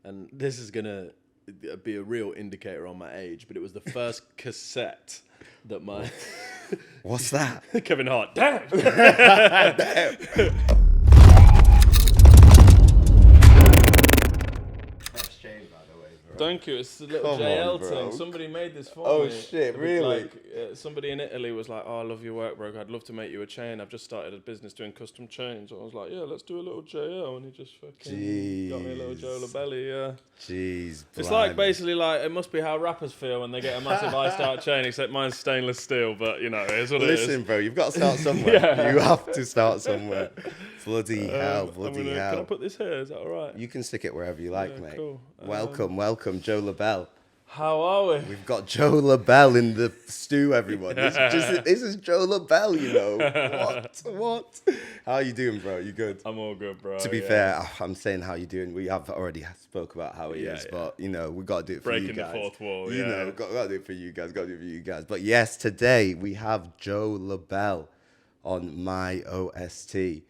and this is gonna be a real indicator on my age, but it was the first cassette that my What's that? Kevin Hart. Damn. Thank you. It's a little JL thing. Somebody made this for me. Oh shit! Really? Somebody in Italy was like, "Oh, I love your work, bro. I'd love to make you a chain. I've just started a business doing custom chains." I was like, "Yeah, let's do a little JL," and he just fucking got me a little Joe Lobel. Yeah. Jeez. It's like basically like it must be how rappers feel when they get a massive iced out chain, except mine's stainless steel. But you know, it's what it is. Listen, bro, you've got to start somewhere. Yeah. You have to start somewhere. Bloody hell, bloody hell. Can I put this here? Is that all right? You can stick it wherever you like, mate. Cool. Welcome, Joe Lobel. How are we? We've got Joe Lobel in the stew, everyone. This is Joe Lobel, you know. What? How are you doing, bro? You good? I'm all good, bro. To be fair, I'm saying how you doing. We have already spoke about how he is, but you know, we got to do it for you guys. Breaking the fourth wall, You know, got to do it for you guys. But yes, today we have Joe Lobel on My OST.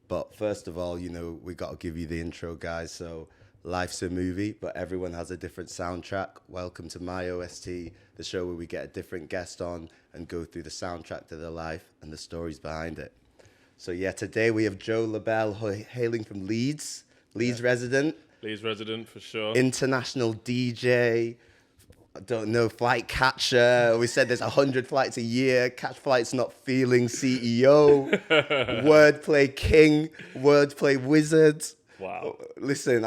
But first of all, you know, we got to give you the intro, guys. So life's a movie, but everyone has a different soundtrack. Welcome to My OST, the show where we get a different guest on and go through the soundtrack to their life and the stories behind it. So yeah, today we have Joe Lobel hailing from Leeds, resident. Leeds resident for sure. International DJ. I don't know, flight catcher. We said there's 100 flights a year. Catch flights not feeling CEO. Wordplay king. Wordplay wizard. Wow. Listen,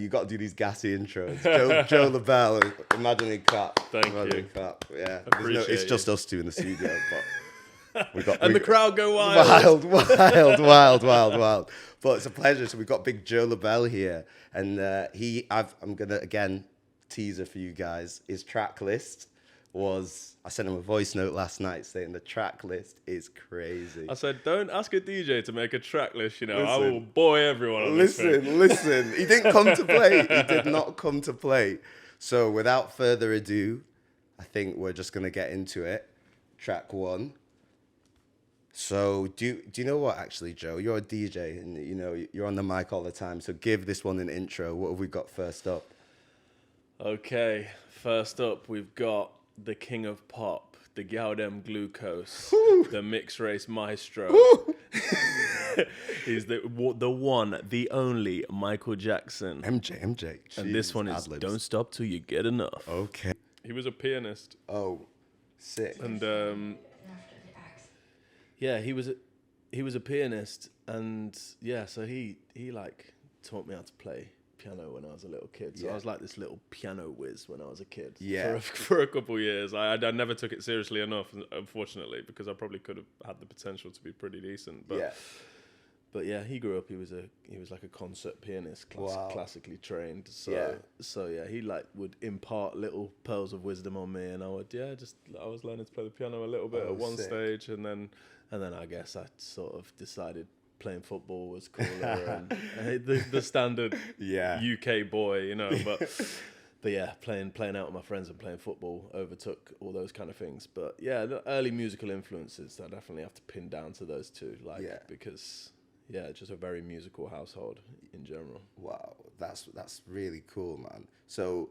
you got to do these gassy intros. Joe Lobel, imaginary clap. Thank you. Clap. Yeah. It's just us two in the studio, but the crowd go wild. Wild. But it's a pleasure. So we've got big Joe Lobel here, and I'm gonna again teaser for you guys. His track list was, I sent him a voice note last night saying the track list is crazy. I said, don't ask a DJ to make a track list, you know. I will boy everyone on this thing. Listen. He didn't come to play. He did not come to play. So without further ado, I think we're just going to get into it. Track one. So do you know what, actually, Joe? You're a DJ and, you know, you're on the mic all the time. So give this one an intro. What have we got first up? Okay, first up, we've got the king of pop, the Gaudem Glucose, the mixed race maestro. He's the one, the only Michael Jackson. MJ. And Jeez, this one is Don't Stop Till You Get Enough. Okay. He was a pianist. Oh, sick. And yeah, he was a pianist, and yeah, so he like taught me how to play piano when I was a little kid. So I was like this little piano whiz when I was a kid. Yeah. For a couple of years. I never took it seriously enough, unfortunately, because I probably could have had the potential to be pretty decent. But yeah, he grew up. He was like a concert pianist, classically trained. So yeah, he like would impart little pearls of wisdom on me, and I was learning to play the piano a little bit at one stage, and then I guess I sort of decided playing football was cooler and the standard UK boy, you know. But yeah, playing out with my friends and playing football overtook all those kind of things. But yeah, the early musical influences I definitely have to pin down to those two, because just a very musical household in general. Wow, that's really cool, man. So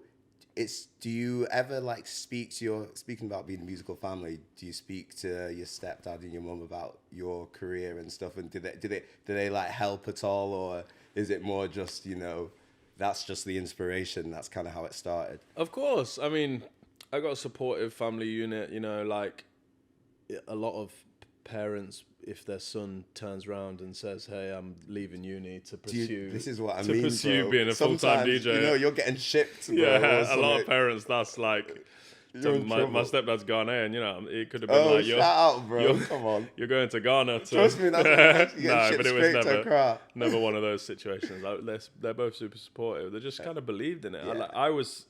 do you ever like speaking about being a musical family, do you speak to your stepdad and your mum about your career and stuff, and do they like help at all, or is it more just, you know, that's just the inspiration, that's kind of how it started? Of course. I mean, I got a supportive family unit, you know, like a lot of parents, if their son turns around and says, "Hey, I'm leaving uni to pursue," this is what I to mean, pursue bro. being a full-time DJ. You know, you're getting shipped. Bro, yeah, a lot of parents. That's like, my stepdad's Ghanaian. You know, it could have been like, shout out, bro. Come on, you're going to Ghana. Trust me, that's no, but it was never one of those situations. Like, they're both super supportive. They just kind of believed in it. Yeah. I was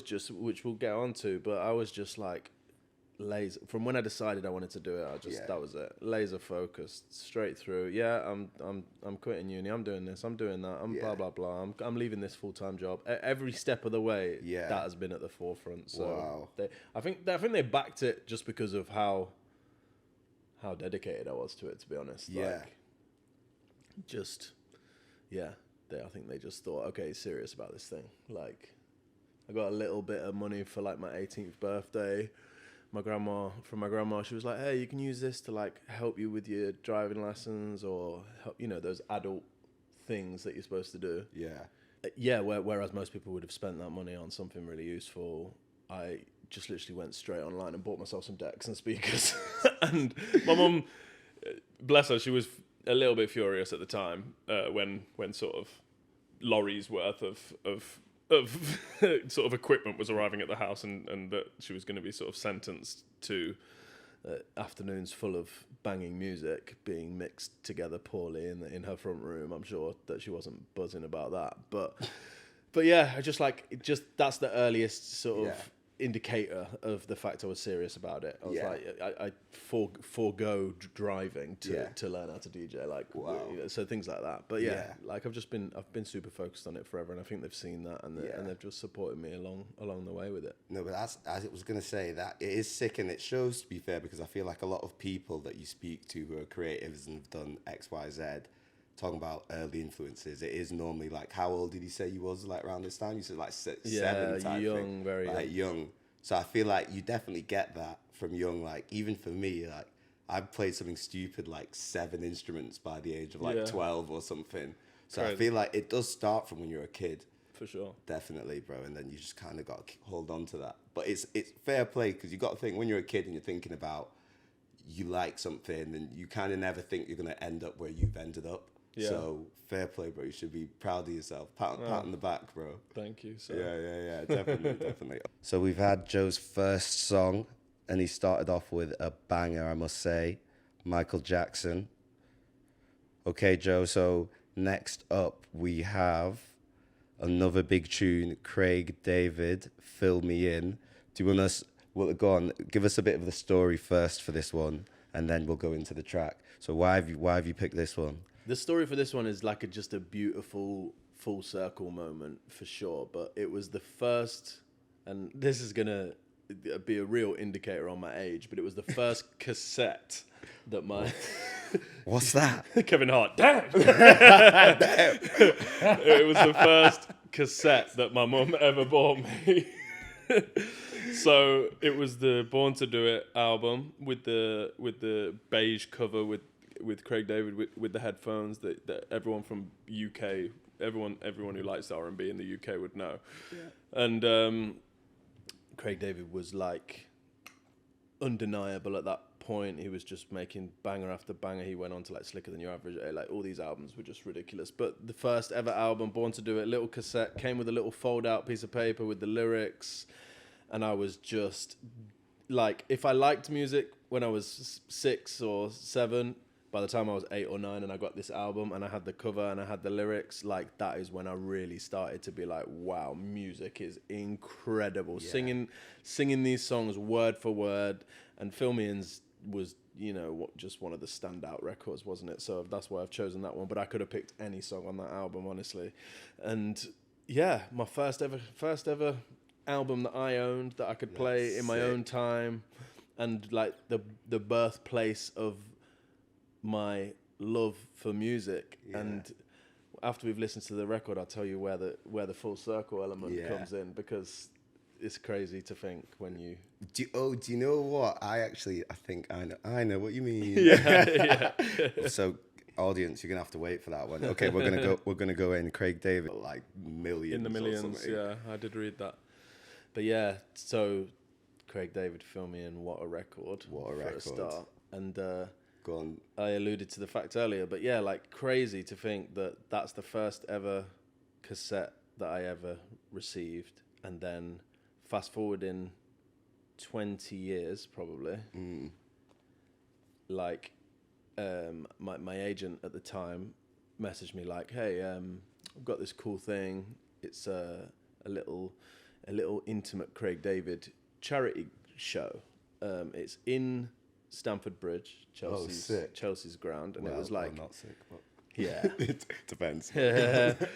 just, which we'll get onto, but I was just like, laser from when I decided I wanted to do it. That was it. Laser focused, straight through. Yeah, I'm quitting uni. I'm doing this. I'm doing that. Blah blah blah. I'm leaving this full-time job. Every step of the way, that has been at the forefront. So I think they backed it just because of how dedicated I was to it. To be honest, I think they just thought, okay, he's serious about this thing. Like, I got a little bit of money for like my 18th birthday. From my grandma, she was like, hey, you can use this to like help you with your driving lessons, or help, you know, those adult things that you're supposed to do. Yeah. Whereas most people would have spent that money on something really useful, I just literally went straight online and bought myself some decks and speakers. And my mum, bless her, she was a little bit furious at the time when sort of lorries worth of sort of equipment was arriving at the house, and that she was going to be sort of sentenced to afternoons full of banging music being mixed together poorly in her front room. I'm sure that she wasn't buzzing about that, but yeah, I just that's the earliest sort of indicator of the fact I was serious about it. I was like, I forego driving to learn how to DJ, like, you know, so things like that. But like I've been super focused on it forever, and I think they've seen that, and they've just supported me along the way with it. No, but that's, as I was going to say, that it is sick, and it shows, to be fair, because I feel like a lot of people that you speak to who are creatives and have done X, Y, Z, talking about early influences, it is normally like, how old did you say you was, like, around this time? You said like 7 type young thing. very like young. So I feel like you definitely get that from young. Like, even for me, like, I played something stupid like 7 instruments by the age of like 12 or something. So crazy. I feel like it does start from when you're a kid. For sure. Definitely, bro. And then you just kind of got to hold on to that. But it's fair play, because you got to think, when you're a kid and you're thinking about, you like something, and you kind of never think you're going to end up where you've ended up. Yeah. So fair play, bro. You should be proud of yourself. Pat on the back, bro. Thank you. So. Yeah. Definitely. So we've had Joe's first song, and he started off with a banger, I must say, Michael Jackson. Okay, Joe. So next up we have another big tune, Craig David, Fill Me In. Do you want us? Well, go on. Give us a bit of the story first for this one, and then we'll go into the track. So why have you picked this one? The story for this one is like just a beautiful full circle moment for sure. But it was the first, and this is gonna be a real indicator on my age, but it was the first cassette that my what's that? Kevin Hart. Damn. It was the first cassette that my mum ever bought me. So it was the Born to Do It album with the beige cover with Craig David with the headphones that everyone from UK, everyone who likes R&B in the UK would know. Yeah. And Craig David was like undeniable at that point. He was just making banger after banger. He went on to like Slicker Than Your Average. Like, all these albums were just ridiculous. But the first ever album, Born to Do It, little cassette, came with a little fold-out piece of paper with the lyrics. And I was just like, if I liked music when I was 6 or 7, by the time I was 8 or 9 and I got this album and I had the cover and I had the lyrics, like, that is when I really started to be like, wow, music is incredible. Yeah. Singing these songs word for word, and Fill Me In's was, you know, just one of the standout records, wasn't it? So that's why I've chosen that one. But I could have picked any song on that album, honestly. And yeah, my first ever album that I owned, that I could play in my own time, and like the birthplace of my love for music. Yeah. And after we've listened to the record, I'll tell you where the full circle element comes in, because it's crazy to think when you do you know what? I think I know what you mean. Yeah. So audience, you're gonna have to wait for that one. Okay, we're gonna go in Craig David, like millions. In the millions, yeah. I did read that. But yeah, so Craig David, Fill Me In, what a record. For a start. And go on. I alluded to the fact earlier, but yeah, like, crazy to think that that's the first ever cassette that I ever received. And then fast forward in 20 years, probably. Like, my agent at the time messaged me like, hey, I've got this cool thing. It's a little intimate Craig David charity show. It's in Stamford Bridge, Chelsea's ground, and it was like, I'm not sick, but yeah, it depends. But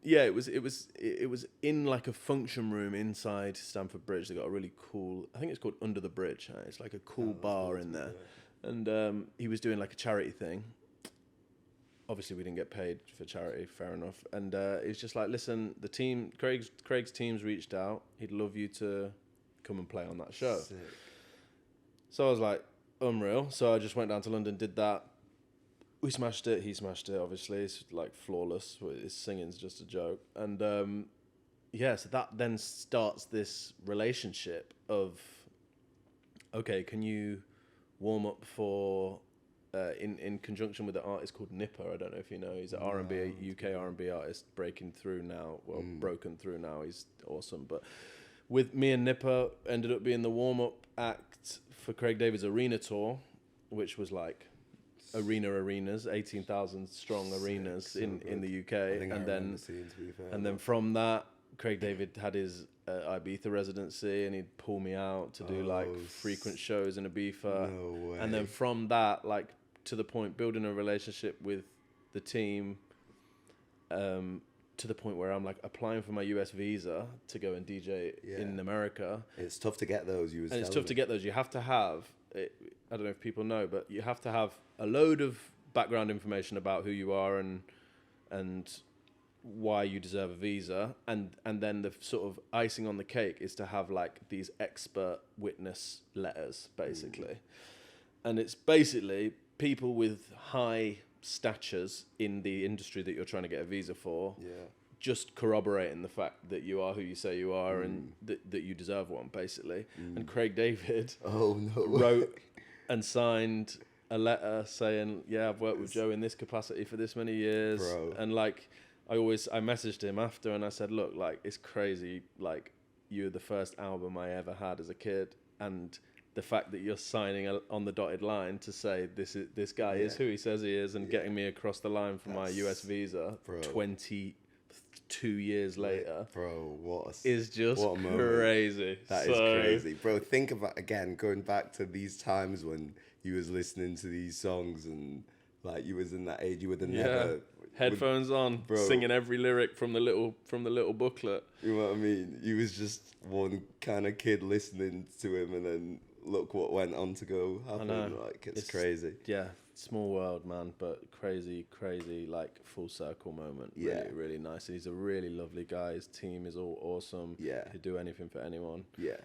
it was in like a function room inside Stamford Bridge. They got a really cool, I think it's called Under the Bridge. It's like a cool bar in there, and he was doing like a charity thing. obviously we didn't get paid for charity, fair enough. And it's just like, listen, the team, Craig's team's reached out. He'd love you to come and play on that show. Sick. So I was like, unreal. So I just went down to London, did that. We smashed it. He smashed it, obviously. It's like flawless. His singing's just a joke. And so that then starts this relationship of, okay, can you warm up for, in conjunction with an artist called Nipper. I don't know if you know. He's an R&B, UK R&B artist broken through now. He's awesome. But with me and Nipper, ended up being the warm-up act for Craig David's arena tour, which was like arenas, 18,000 strong arenas in the UK. And then from that, Craig David had his Ibiza residency, and he'd pull me out to do like frequent shows in Ibiza. No way. And then from that, like to the point, building a relationship with the team, to the point where I'm like applying for my US visa to go and DJ in America. It's tough to get those. You have to have, I don't know if people know, but you have to have a load of background information about who you are and why you deserve a visa. And then the sort of icing on the cake is to have like these expert witness letters, basically. And it's basically people with high statures in the industry that you're trying to get a visa for, just corroborating the fact that you are who you say you are and that you deserve one, basically. And Craig David wrote and signed a letter saying, I've worked with Joe in this capacity for this many years. Bro. And like, I messaged him after and I said, look, like, it's crazy. Like, you're the first album I ever had as a kid. And the fact that you're signing on the dotted line to say this guy is who he says he is, and getting me across the line for my US visa 22 years later, is just crazy. That is crazy, bro. Think about, again, going back to these times when you was listening to these songs and like you was in that age, you would have never headphones on, singing every lyric from the little booklet. You know what I mean? You was just one kind of kid listening to him, and then look what went on to go happen. Like, it's crazy. Yeah, small world, man, but crazy, like full circle moment. Really, really nice. He's a really lovely guy. His team is all awesome. Yeah, he'd do anything for anyone. Yeah,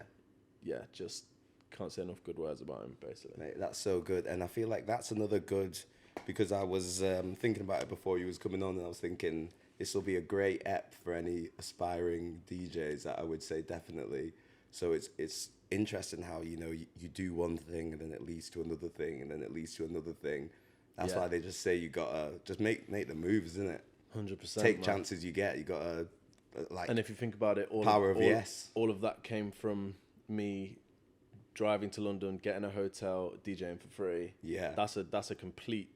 just can't say enough good words about him, basically. Mate, that's so good. And I feel like that's another good, because I was thinking about it before you was coming on, and I was thinking this will be a great ep for any aspiring DJs. That I would say definitely. So it's interesting how, you know, you do one thing and then it leads to another thing and then it leads to another thing. That's why they just say you gotta just make the moves, isn't it? 100%. Take chances you get. You gotta like. And if you think about it, all of that came from me driving to London, getting a hotel, DJing for free. Yeah, that's a complete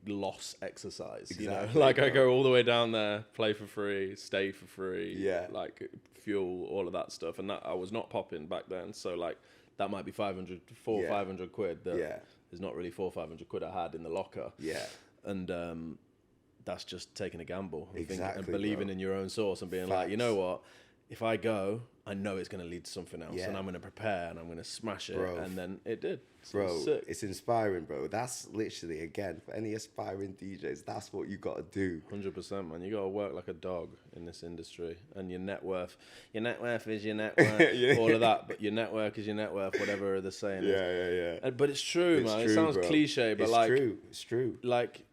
loss exercise. Exactly, you know, like I go all the way down there, play for free, stay for free. Like fuel, all of that stuff, and that I was not popping back then. So like that might be 500 quid. There's not really 400 or 500 quid I had in the locker. And that's just taking a gamble. And believing in your own source and being like, you know what, if I go, I know it's going to lead to something else, and I'm going to prepare and I'm going to smash it. And then it did. It's inspiring, bro. That's literally, again, for any aspiring DJs, that's what you got to do. 100%, man. You got to work like a dog in this industry. And your net worth is your net worth, all of that. But your network is your net worth, whatever the saying is. But it's true, man. It sounds cliche, but it's true. Like,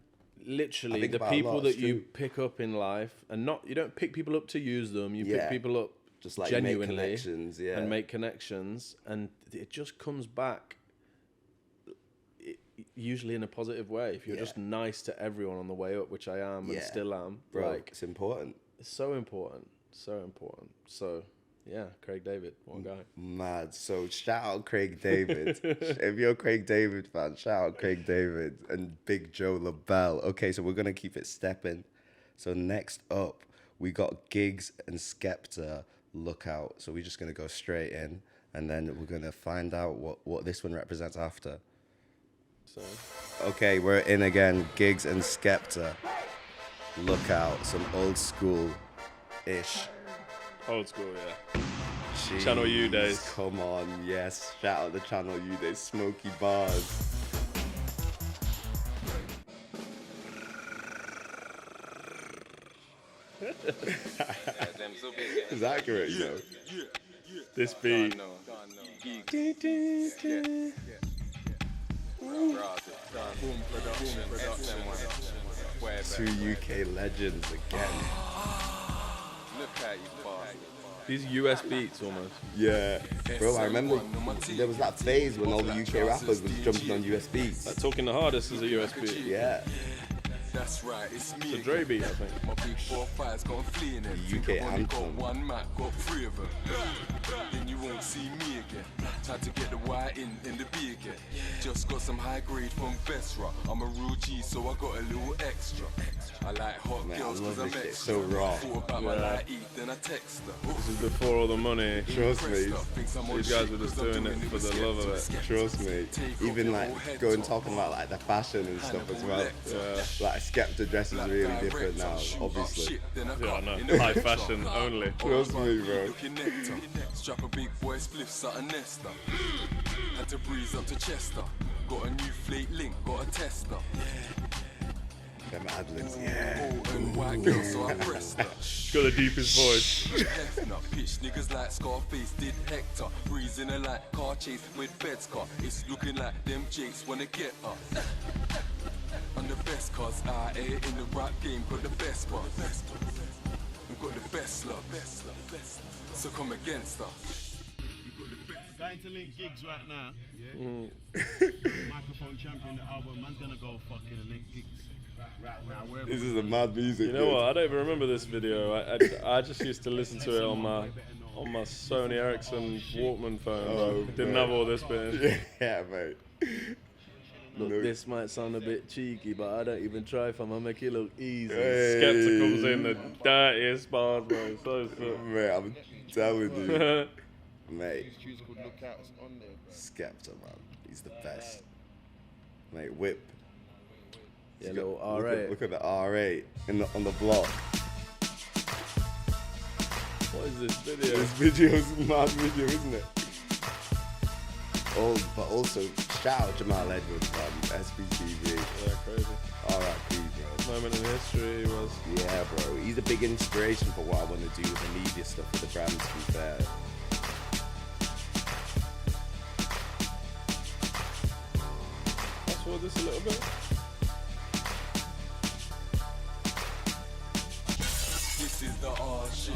literally, the people that you pick up in life, and you don't pick people up to use them. You pick people up just like genuinely, make connections, and make connections, and it just comes back. Usually in a positive way. If you're just nice to everyone on the way up, which I am and still am, bro, like, it's important. It's so important. So yeah, Craig David, one guy. Mad. So shout out Craig David. If you're a Craig David fan, shout out Craig David and Big Joe Lobel. Okay, so we're gonna keep it stepping. So next up, we got Gigs and Skepta. Look out. So we're just gonna go straight in, and then we're gonna find out what this one represents after. So okay, we're in again. Gigs and Skepta. Look out. Some old school-ish. Old school, yeah. Jeez, Channel U days. Come on, yes. Shout out the Channel U days. Smoky bars. It's accurate, you know. This beat. Two UK legends again. These US beats almost. Yeah. Bro, I remember there was that phase when all the UK rappers was jumping on US beats. Like Talking the Hardest is a US beat. Yeah. That's right, it's me. It's a Dre beat, I think. My big 4-5's got a flea in it. The UK anthem. Got one Mac, got 3 of them. Then you won't see me again. Tried to get the Y in the B again. Just got some high grade from Vesra. I'm a real G, so I got a little extra. I like hot Man, girls I love cause I'm this shit. extra. So raw. Thought about my light eat, then I text her. This is before all the money. Trust me. These guys were just doing it for the love of it. Trust me. Even like going talking about like the fashion and stuff as well. Yeah. Like Skepta dresses really different now, obviously. Yeah, I know. High fashion only. Trust me, bro. Strap a big boy spliffs at a nester. Had to breeze up to Chester. Got a new flake link, got a tester. Them ad-libs, yeah. Oh, and white girl, so I pressed her. She's got the deepest voice. Hefner, pitch niggas like Scarface did Hector. Breezing a like car chase with beds car. It's looking like them jakes wanna get her. I'm the best cause I ain't in the rap game, got the best one. We've got the best love. So come against her. Going to link gigs right now. Mm. Microphone champion, the album. Man's gonna go fucking link gigs right now. Wherever This is the mad music. You know what? I don't even remember this video. I just used to listen to it on my Sony Ericsson Walkman phone. Oh, It didn't man. have all this bit in. Yeah, mate. Look, No. this might sound a bit cheeky, but I don't even try if I'm gonna make it look easy. Hey. Skepta comes in the dirtiest bars, bro. So sick. Mate, I'm telling you. Mate, These tunes called Look Out, it's on there. Skepta, man. He's the best. Mate, whip. Yeah, Look little at- R8. Look at the R8 on the block. What is this video? This video's a mad video, isn't it? Oh, but also, shout out Jamal Edwards from SBTV. Yeah, crazy. R.I.P. bro. Moment in history was. Yeah, bro. He's a big inspiration for what I want to do with the media stuff with the brand, to be fair. Fast forward this a little bit. This is the hard shit.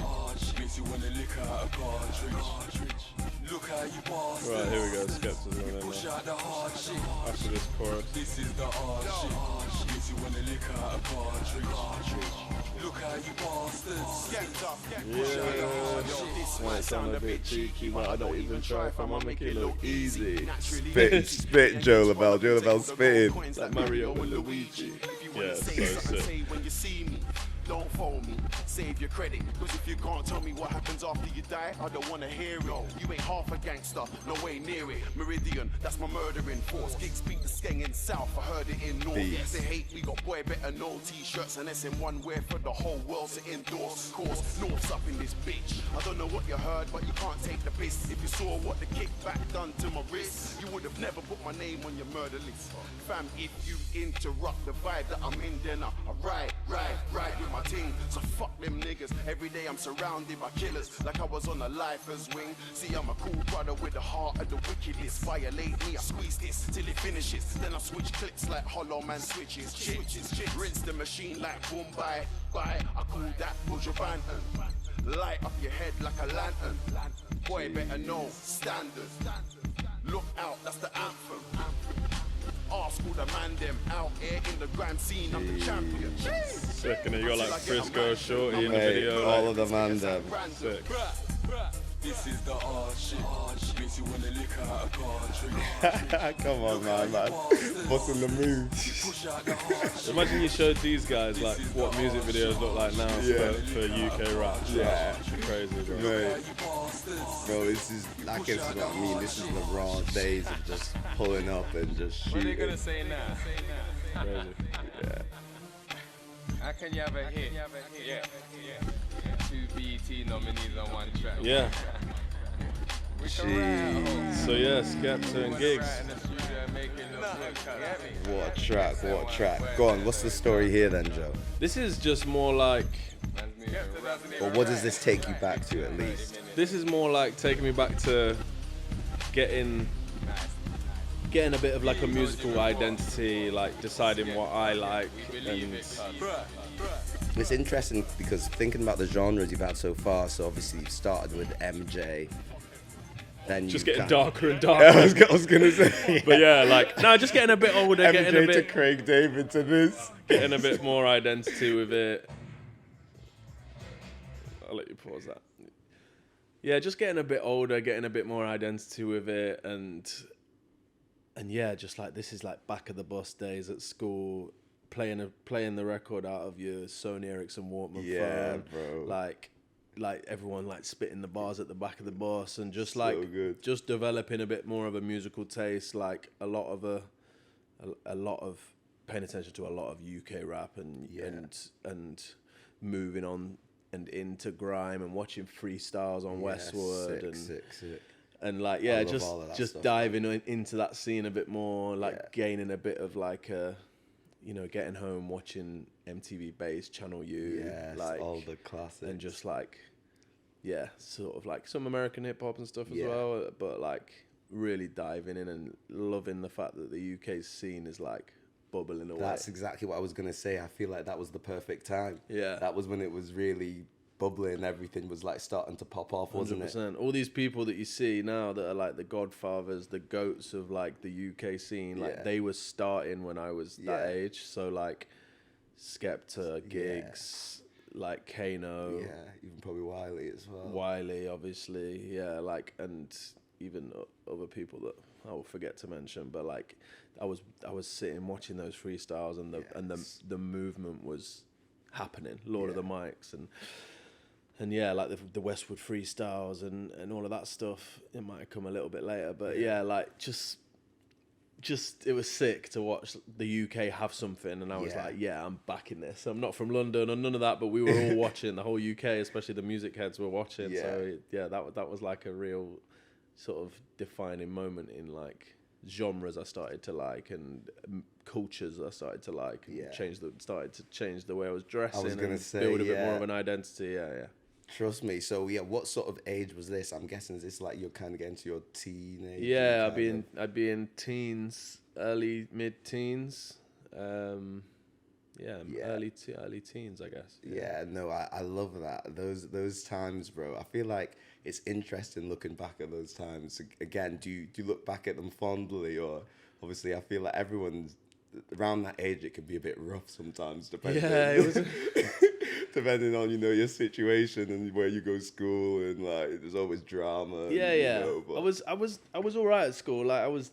Makes you wanna lick out a cartridge. Look how you pass. Right, here we go. Skepta's going in Push now. out the hard shit. After this chorus. This is the hard shit. Makes you wanna lick out a cartridge. Look how you bastards. Yeah. Might sound a bit cheeky, but I don't even try if I'm gonna make it look easy. Spit, Joe Lobel. Joe Lobel spitting. Like Mario and Luigi. Yeah, so sick. When you see me, don't follow me, save your credit. Cause if you can't tell me what happens after you die, I don't wanna hear it. You ain't half a gangster, no way near it. Meridian, that's my murdering force. Gigs beat the skeng in south, I heard it in north. Beats. They hate me, got boy better no t-shirts and SM1 wear for the whole world to endorse. Course, north's up in this bitch. I don't know what you heard, but you can't take the piss. If you saw what the kickback done to my wrist, you would have never put my name on your murder list. Fam, if you interrupt the vibe that I'm in, then I ride with my team. So fuck them niggas. Every day I'm surrounded by killers, like I was on a lifer's wing. See, I'm a cool brother with the heart of the wickedest. Violate me, I squeeze this till it finishes. Then I switch clips like Hollow Man switches. Rinse the machine like boom, bye. I call that Buja Banton. Light up your head like a lantern. Boy, better know standard. Look out, that's the anthem. Ask all the man them out here in the grand scene. I'm the champion. Sick, and you got like Frisco, Shorty in the Mate, video. all Like, of the man them. sick. This is the hard shit. Makes you wanna lick out a cartridge. Come on, man. Busting the move. Push out the hard shit. Imagine you showed these guys like what music videos look like now Yeah. for UK rap. Yeah. Crazy, bro. Mate, bro, this is like this is what I mean. This is the raw days of just pulling up and just What are they shooting. gonna say now? Crazy. Yeah. How can you have a hit? Yeah. 2 BET nominees on one track. Yeah. We can write a whole So yeah, Skepta and gigs. right in the studio and make it look good. Get me? What a track, what a track. Go on, what's the story here then, Joe? This is just more like Man's moving Or what does this take you back to at least? This is more like taking me back to getting a bit of like a musical identity, like deciding what I like, and it's interesting because thinking about the genres you've had so far, so obviously you started with MJ, then just you getting darker and darker. I was gonna say, but yeah, like no, just getting a bit older, MJ getting a bit to Craig David to this, getting a bit more identity with it. I'll let you pause that. Yeah, just getting a bit older, getting a bit more identity with it, and yeah, just like this is like back of the bus days at school, playing the record out of your Sony Ericsson Walkman phone, bro. Like everyone like spitting the bars at the back of the bus, and just So like good. just developing a bit more of a musical taste, like a lot of paying attention to a lot of UK rap and moving on and into grime and watching freestyles on Westwood sick. and like I love all of that just stuff, diving into that scene a bit more, like gaining a bit of like getting home, watching MTV Base, Channel U, like all the classics, and just like sort of like some American hip hop and stuff as well, but like really diving in and loving the fact that the UK scene is like bubbling away. That's exactly what I was gonna say. I feel like that was the perfect time. Yeah, that was when it was really bubbling. Everything was like starting to pop off, wasn't 100%. it? All these people that you see now that are like the godfathers, the goats of like the UK scene, like they were starting when I was that age. So like Skepta, Gigs, like Kano, even probably Wiley as well. Wiley, obviously, like, and even other people that I will forget to mention, but like I was sitting watching those freestyles, and the movement was happening. Lord of the Mics and like the Westwood freestyles and all of that stuff. It might have come a little bit later, but like just it was sick to watch the UK have something, and I was like, I'm backing this. I'm not from London or none of that, but we were all watching. The whole UK, especially the music heads, were watching. So that was like a real sort of defining moment in like genres I started to like, and cultures I started to like, and started to change the way I was dressing. I was gonna say, build a bit more of an identity. Trust me. So what sort of age was this? I'm guessing is this like you're kind of getting to your teenage? Yeah, I'd be in teens, early mid-teens. Early teens, I guess. Yeah, no, I love that. Those times, bro. I feel like it's interesting looking back at those times. Again, do you look back at them fondly, or obviously I feel like everyone's around that age. It can be a bit rough sometimes, depending. It was. Depending on your situation and where you go to school, and like there's always drama. But I was all right at school. Like I was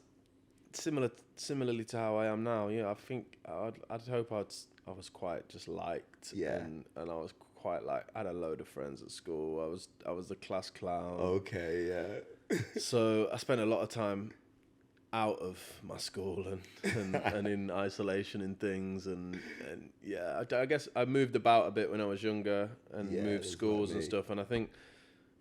similarly to how I am now. Yeah, I think I'd hope I was quite just liked. And I was quite like, I had a load of friends at school. I was the class clown. Okay, yeah. So I spent a lot of time out of my school and in isolation and things, and I guess I moved about a bit when I was younger and moved schools and stuff, and I think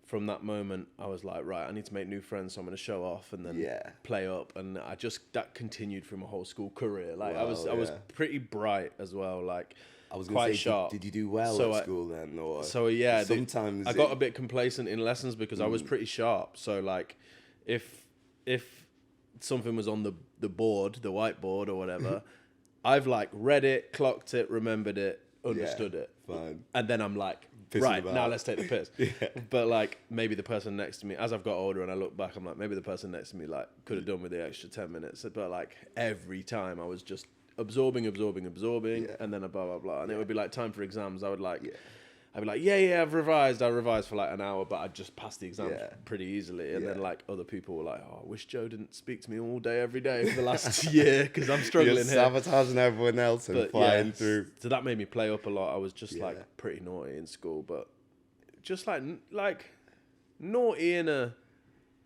from that moment I was like, right, I need to make new friends, so I'm going to show off and then play up, and that continued through my whole school career. Like I was pretty bright as well, like I was quite say, sharp. Did you do well at school then, or sometimes I got a bit complacent in lessons because I was pretty sharp. So like if something was on the board, the whiteboard or whatever, I've like read it, clocked it, remembered it, understood it. Fine. And then I'm like, now let's take the piss. But like maybe the person next to me, as I've got older and I look back, I'm like, maybe the person next to me like could have done with the extra 10 minutes. But like every time I was just absorbing, and then a blah, blah, blah. And it would be like time for exams. I'd be like, I've revised. I revised for like an hour, but I'd just pass the exam pretty easily. And then like other people were like, oh, I wish Joe didn't speak to me all day, every day for the last year because I'm struggling here. Sabotaging everyone else and flying through. So that made me play up a lot. I was just like pretty naughty in school, but just like naughty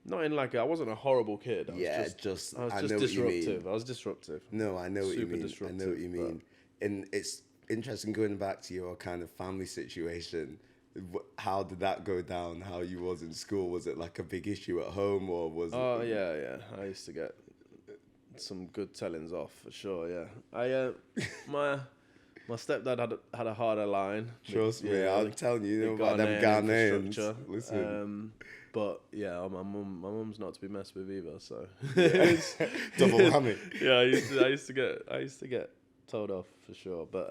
not in like I wasn't a horrible kid. I was just disruptive. I was disruptive. No, I know what you mean. Disruptive, I know what you mean. And it's interesting going back to your kind of family situation. How did that go down? How you was in school? Was it like a big issue at home, or was? Oh yeah. I used to get some good tellings off for sure. Yeah, My stepdad had a harder line. Trust me, I'm telling you, you know about them Ghanaians. Listen. But yeah, my mum's not to be messed with either. So double whammy. Yeah, I used to get told off for sure. But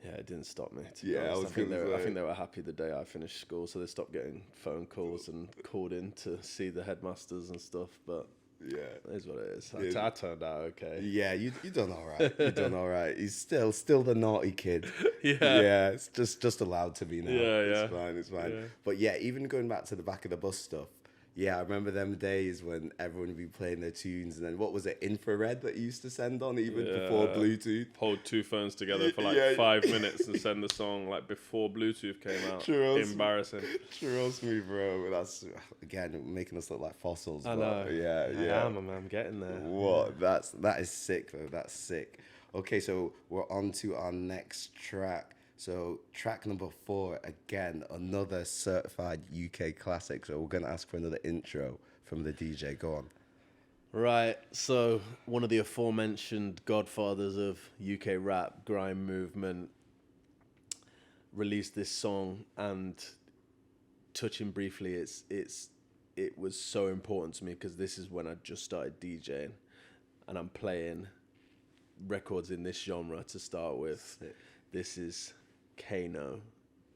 yeah, it didn't stop me. I think they were happy the day I finished school, so they stopped getting phone calls and called in to see the headmasters and stuff. But yeah, it is what it is. I turned out okay. Yeah, you done all right. You done all right. He's still the naughty kid. Yeah, it's just allowed to be now. Yeah, it's fine. Yeah. But yeah, even going back to the back of the bus stuff. Yeah, I remember them days when everyone would be playing their tunes, and then what was it, infrared that you used to send on even before Bluetooth? Hold two phones together for like 5 minutes and send the song like before Bluetooth came out. Embarrassing. Trust me, bro. That's again making us look like fossils. I know. Yeah. I'm getting there. What? That is sick though. That's sick. Okay, so we're on to our next track. So track number 4, again, another certified UK classic. So we're going to ask for another intro from the DJ. Go on. Right. So one of the aforementioned godfathers of UK rap, grime movement, released this song, and touching briefly, it was so important to me because this is when I just started DJing, and I'm playing records in this genre to start with. Sick. This is Kano,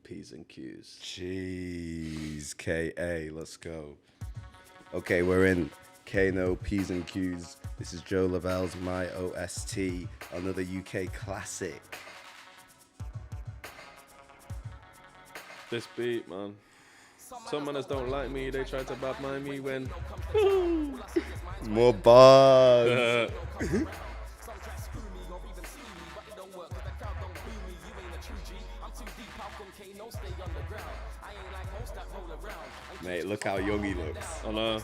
P's and Q's. Jeez, K.A., let's go. Okay, we're in Kano, P's and Q's. This is Joe Lobel's My OST, another UK classic. This beat, man. Some manners don't like me, they try to bad mind me when... More bars. Mate, look how young he looks. I know.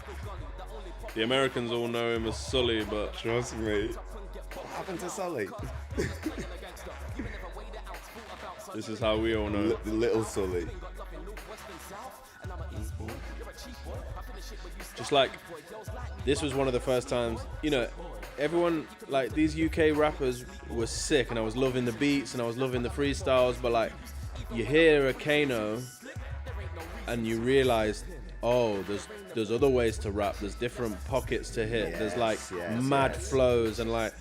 The Americans all know him as Sully, but... Trust me. What happened to Sully? This is how we all know. The little Sully. Just like, this was one of the first times, you know, everyone, like, these UK rappers were sick, and I was loving the beats, and I was loving the freestyles, but, like, you hear a Kano, and you realize, oh, there's other ways to rap. There's different pockets to hit. There's like mad flows, and like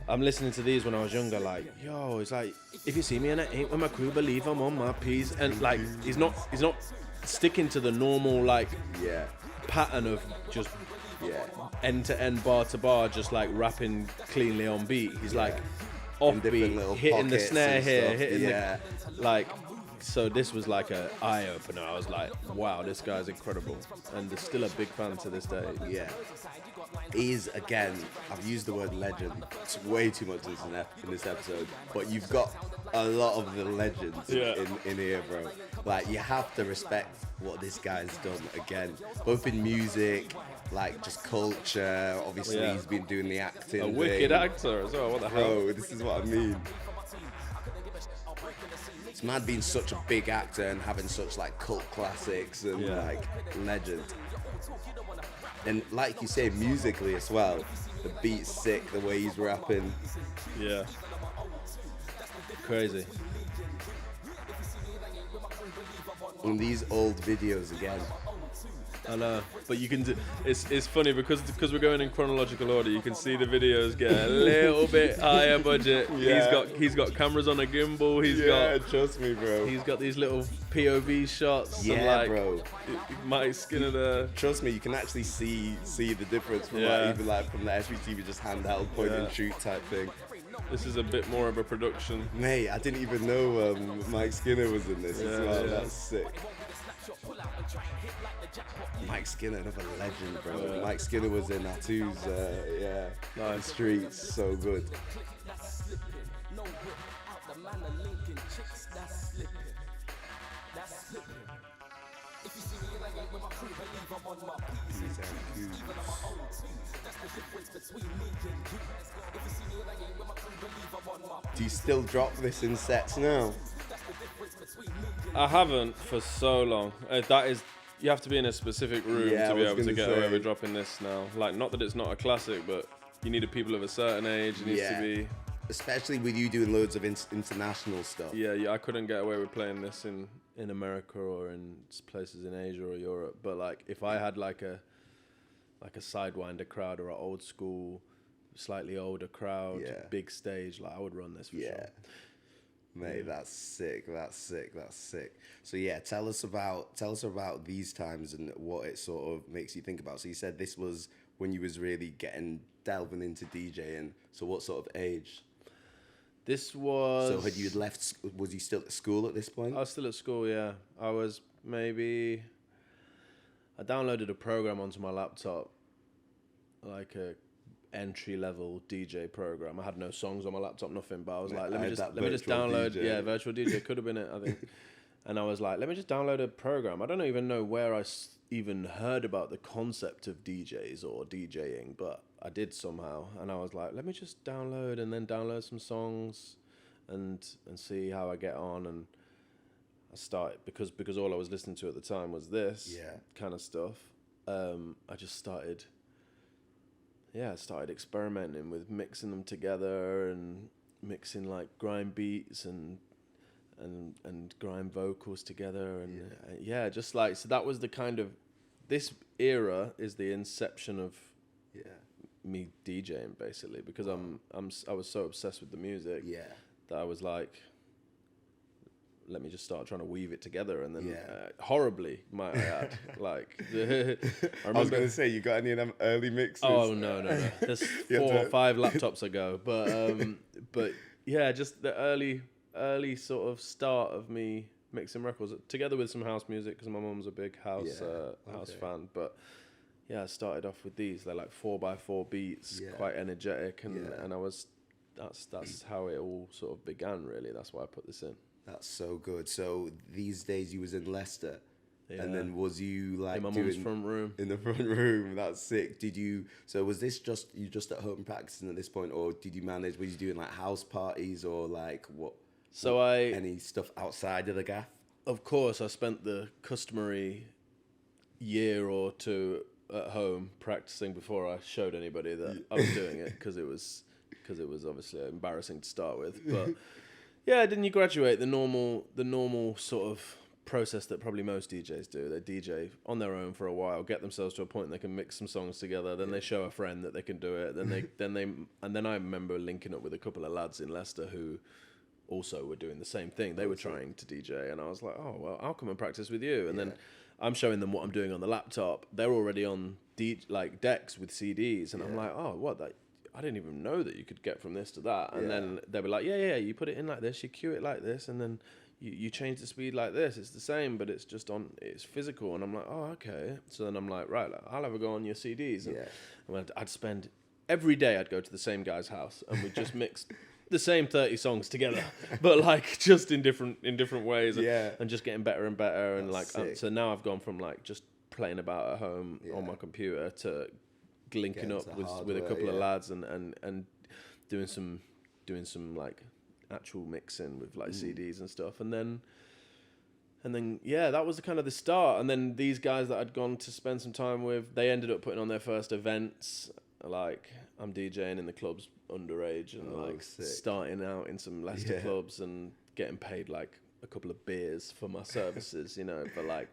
I'm listening to these when I was younger. Like, yo, it's like if you see me and I ain't with my crew, believe I'm on my P's. And like he's not sticking to the normal like pattern of just end to end, bar to bar, just like rapping cleanly on beat. He's like offbeat, hitting the snare here, hitting the like. So this was like an eye-opener. I was like, wow, this guy's incredible. And there's still a big fan to this day. Yeah. He's, again, I've used the word legend way too much in this episode, but you've got a lot of the legends in here, bro. Like, you have to respect what this guy's done, again, both in music, like, just culture. Obviously, he's been doing the acting. A wicked actor as well, what the hell? Bro, this is what I mean. It's mad being such a big actor and having such like cult classics and like legend. And like you say, musically as well, the beat's sick, the way he's rapping. Yeah. Crazy. And these old videos again. I know, but you can do, it's funny because we're going in chronological order. You can see the videos get a little bit higher budget. He's got cameras on a gimbal. He's got trust me, bro. He's got these little POV shots. Yeah, and like, bro. Mike Skinner there. Trust me, you can actually see the difference from like, even like from the SVTV just handheld point and shoot type thing. This is a bit more of a production. Mate, I didn't even know Mike Skinner was in this as well. That's sick. Mike Skinner, another legend, bro. Yeah. Mike Skinner was in Atu's, nice. Streets, so good. Do you still drop this in sets now? I haven't for so long. You have to be in a specific room to be able to get away with dropping this now. Like, not that it's not a classic, but you need people of a certain age. It needs to be especially with you doing loads of international stuff. Yeah, I couldn't get away with playing this in America or in places in Asia or Europe. But like, if I had like a sidewinder crowd or an old school, slightly older crowd, big stage, like I would run this for sure. Mate, that's sick. That's sick. So yeah, tell us about these times and what it sort of makes you think about. So you said this was when you was really delving into DJing. So what sort of age? This was... So had you left, was you still at school at this point? I was still at school, yeah. I was maybe... I downloaded a program onto my laptop, like a entry-level DJ program. I had no songs on my laptop, nothing, but I was like, let me just download... DJ. Yeah, virtual DJ could have been it, I think. And I was like, let me just download a program. I don't even know where I even heard about the concept of DJs or DJing, but I did somehow. And I was like, let me just download and then download some songs and see how I get on. And I started, because all I was listening to at the time was this kind of stuff. I just started experimenting with mixing them together and mixing like grime beats and grime vocals together and just like, so that was the kind of, this era is the inception of me DJing basically, because I was so obsessed with the music that I was like, let me just start trying to weave it together, and then horribly, might I add, like I was going to say, you got any of them early mixes? Oh no, that's 4 or 5 laptops ago, but yeah, just the early sort of start of me mixing records together with some house music, because my mum's a big house fan. But yeah, I started off with these. They're like 4x4 beats, quite energetic, and I was that's how it all sort of began, really. That's why I put this in. That's so good. So these days you was in Leicester, and then was you like in my mum's front room? In the front room. That's sick. Did you? So was this just at home practicing at this point, or did you manage? Were you doing like house parties or like what? So any stuff outside of the gaff? Of course, I spent the customary year or two at home practicing before I showed anybody that I was doing it, because it was obviously embarrassing to start with. But yeah, then you graduate the normal sort of process that probably most DJs do. They DJ on their own for a while, get themselves to a point they can mix some songs together. Then they show a friend that they can do it. Then I remember linking up with a couple of lads in Leicester who also were doing the same thing. They were trying to DJ, and I was like, oh well, I'll come and practice with you. And then I'm showing them what I'm doing on the laptop. They're already on decks with CDs, and I'm like, oh, what? I didn't even know that you could get from this to that. And then they were like, yeah, you put it in like this, you cue it like this, and then you change the speed like this. It's the same, but it's it's physical. And I'm like, oh, okay. So then I'm like, right, I'll have a go on your CDs. And I'd spend every day, I'd go to the same guy's house, and we'd just mix the same 30 songs together, but like just in different ways, and just getting better and better. And like, so now I've gone from like just playing about at home on my computer to linking up with a couple of lads and doing some like actual mixing with like CDs and stuff. And then that was the start. And then these guys that I'd gone to spend some time with, they ended up putting on their first events. Like, I'm DJing in the clubs underage and starting out in some Leicester clubs and getting paid like a couple of beers for my services, but like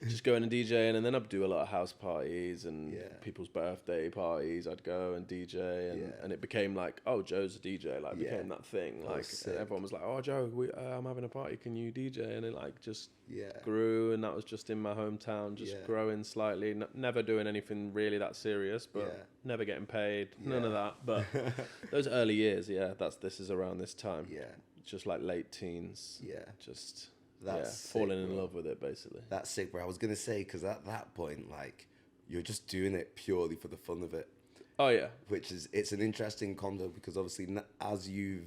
just going and DJing. And then I'd do a lot of house parties and people's birthday parties. I'd go and DJ, and it became like, oh, Joe's a DJ, like became that thing. Like everyone was like, oh, Joe, I'm having a party, can you DJ? And it like just grew, and that was just in my hometown, just growing slightly, never doing anything really that serious, but never getting paid, none of that. But those early years, this is around this time, just like late teens, just falling in love with it, basically. That's sick, bro. I was gonna say, because at that point, like, you're just doing it purely for the fun of it. Oh yeah. It's an interesting concept, because obviously as you've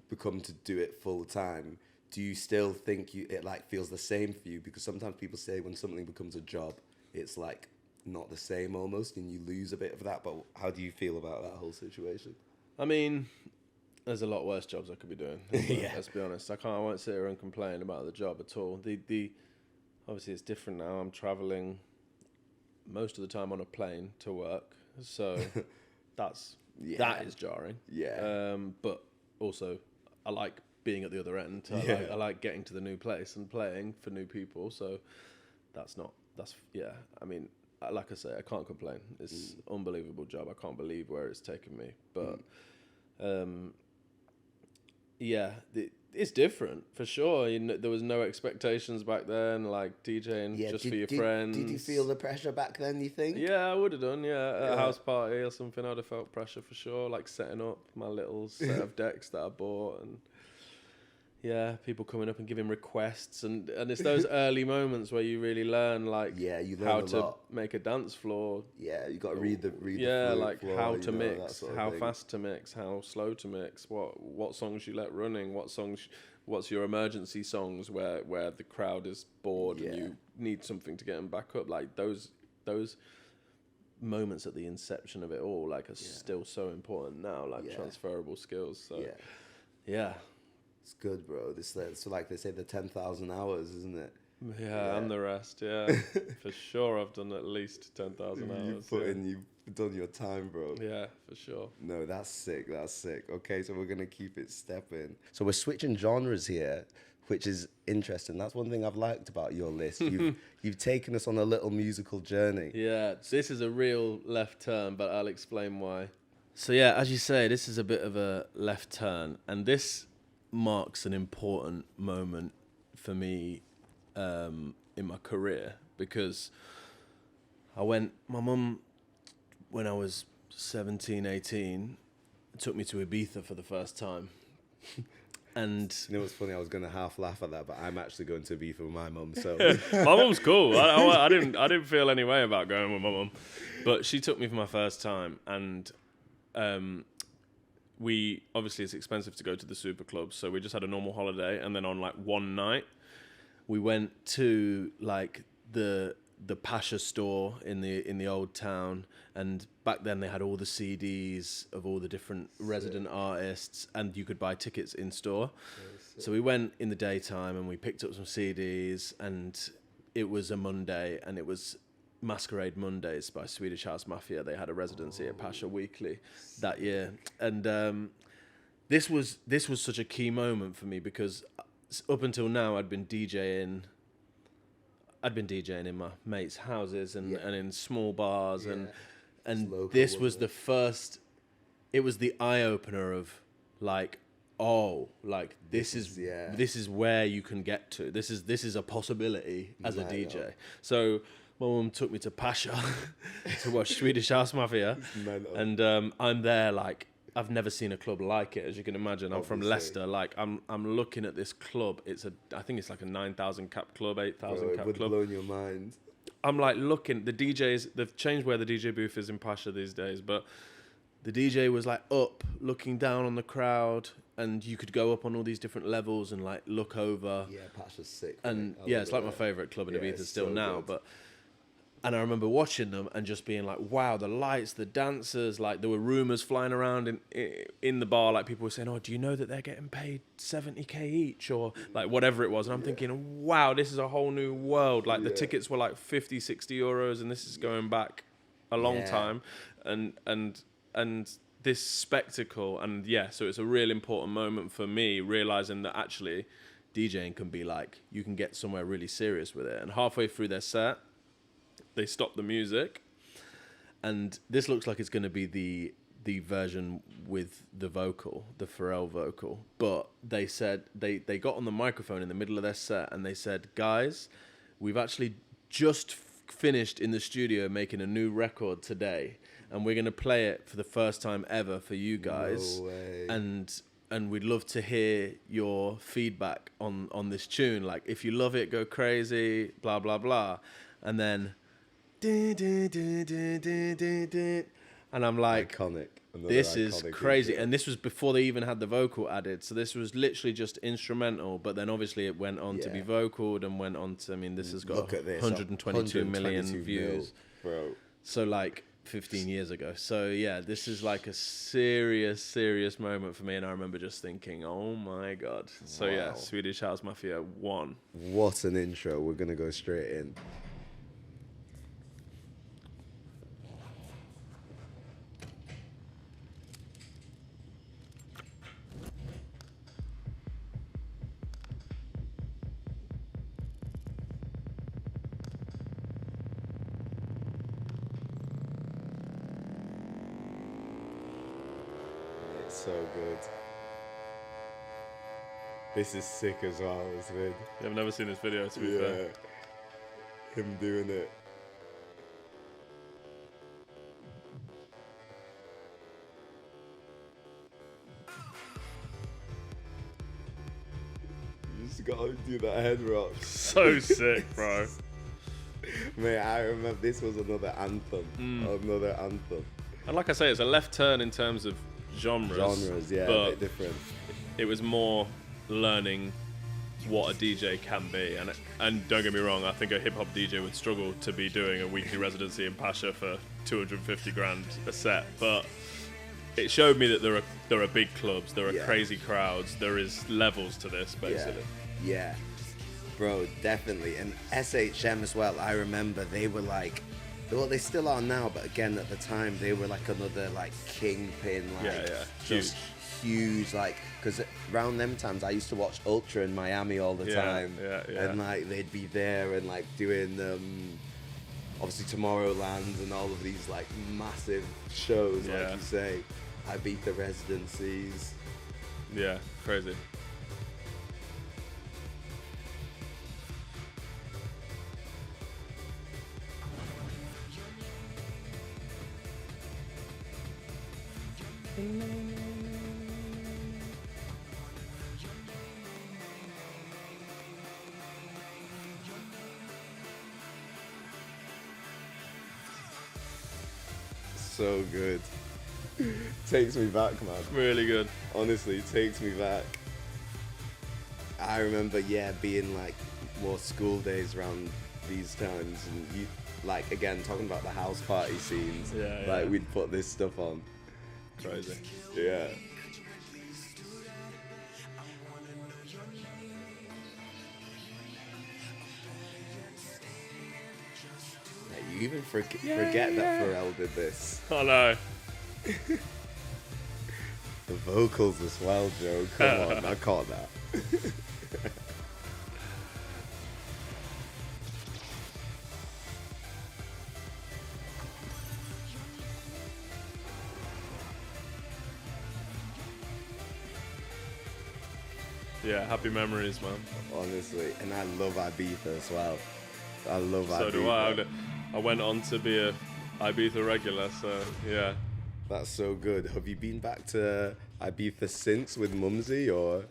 become to do it full time, do you still think it like feels the same for you? Because sometimes people say when something becomes a job, it's like not the same almost, and you lose a bit of that. But how do you feel about that whole situation? I mean, there's a lot worse jobs I could be doing. Let's be honest. I won't sit here and complain about the job at all. The obviously it's different now. I'm traveling most of the time on a plane to work, so that is jarring. Yeah. But also I like being at the other end. I like getting to the new place and playing for new people. So I mean, like I say, I can't complain. It's an unbelievable job. I can't believe where it's taken me. But it's different for sure. There was no expectations back then, like DJing just for your friends. Did you feel the pressure back then, you think? Yeah, I would have done, at a house party or something. I'd have felt pressure for sure, like setting up my little set of decks that I bought, and people coming up and giving requests, and it's those early moments where you really learn, like, you learn how a to lot. Make a dance floor. Yeah, you got to read the like floor, how to mix, how thing. fast to mix, how slow to mix, what songs you let running, what's your emergency songs where the crowd is bored and you need something to get them back up. Like those moments at the inception of it all, like, are still so important now, like transferable skills. So it's good, bro. So like they say, the 10,000 hours, isn't it? Yeah, and the rest, for sure. I've done at least 10,000 hours. You've done your time, bro. Yeah, for sure. No, that's sick. Okay, so we're gonna keep it stepping. So we're switching genres here, which is interesting. That's one thing I've liked about your list. You've taken us on a little musical journey. Yeah, this is a real left turn, but I'll explain why. So yeah, as you say, this is a bit of a left turn, and this marks an important moment for me in my career, because my mum, when I was 17, 18, took me to Ibiza for the first time. And you know what's funny? I was going to half laugh at that, but I'm actually going to Ibiza with my mum. So my mum's cool. I didn't feel any way about going with my mum, but she took me for my first time, and we obviously, it's expensive to go to the super clubs, so we just had a normal holiday, and then on like one night we went to like the Pasha store in the old town, and back then they had all the CDs of all the different resident artists, and you could buy tickets in store. So we went in the daytime and we picked up some CDs, and it was a Monday, and it was Masquerade Mondays by Swedish House Mafia. They had a residency at Pasha Weekly that year, and this was such a key moment for me, because up until now I'd been DJing in my mates' houses and in small bars, and local, this was the first. It was the eye opener of like, this is where you can get to. This is a possibility as a DJ. So my mum took me to Pasha to watch Swedish House Mafia, and I'm there like, I've never seen a club like it, as you can imagine. I'm from Leicester. Like I'm looking at this club. I think it's like a 9,000 cap club, 8,000 cap club. Blowing your mind. I'm like looking. The DJs, they've changed where the DJ booth is in Pasha these days, but the DJ was like up, looking down on the crowd, and you could go up on all these different levels and like look over. Yeah, Pasha's sick. And it's like my favorite club in Ibiza still now, but. And I remember watching them and just being like, wow, the lights, the dancers, like there were rumours flying around in the bar, like people were saying, oh, do you know that they're getting paid 70k each, or like whatever it was. And I'm thinking, wow, this is a whole new world. Like the tickets were like 50, 60 euros, and this is going back a long time. And this spectacle, and so it's a real important moment for me, realising that actually DJing can be like, you can get somewhere really serious with it. And halfway through their set, they stopped the music, and this looks like it's going to be the version with the vocal, the Pharrell vocal. But they said they got on the microphone in the middle of their set, and they said, guys, we've actually just finished in the studio making a new record today, and we're going to play it for the first time ever for you guys. No way. And we'd love to hear your feedback on this tune. Like, if you love it, go crazy, blah, blah, blah. And then and I'm like, iconic. This is crazy. And this was before they even had the vocal added, so this was literally just instrumental, but then obviously it went on to be vocaled, and went on to, I mean, this has got 122 million views, bro. So like 15 years ago. So yeah, this is like a serious moment for me, and I remember just thinking, oh my god. So yeah, Swedish House Mafia 1. What an intro. We're gonna go straight in. So good. This is sick as well, this vid. I've never seen this video, to be fair. Him doing it. You just gotta do that head rock. So sick, bro. Mate, I remember this was another anthem. Another anthem. And like I say, it's a left turn in terms of genres. Yeah, but a bit different. It was more learning what a DJ can be, and don't get me wrong, I think a hip hop DJ would struggle to be doing a weekly residency in Pasha for 250 grand a set, but it showed me that there are big clubs, there are crazy crowds, there is levels to this basically. Yeah. Bro, definitely. And SHM as well, I remember they were like, well, they still are now, but again, at the time, they were like another like kingpin, like just huge, like, because around them times, I used to watch Ultra in Miami all the time, and like they'd be there and like doing obviously Tomorrowland and all of these like massive shows, like you say, Ibiza residencies. Yeah, crazy. So good. Takes me back, man. Really good. Honestly, takes me back. I remember, being like more school days around these times, and you, like, again, talking about the house party scenes. Like, we'd put this stuff on. Crazy. Yeah. You even forget that Pharrell did this. Oh no. The vocals as well, Joe. Come on, I caught that. Yeah, happy memories, man. Honestly, and I love Ibiza as well. I love Ibiza. So do I. I went on to be a Ibiza regular, so yeah. That's so good. Have you been back to Ibiza since with Mumsy, or?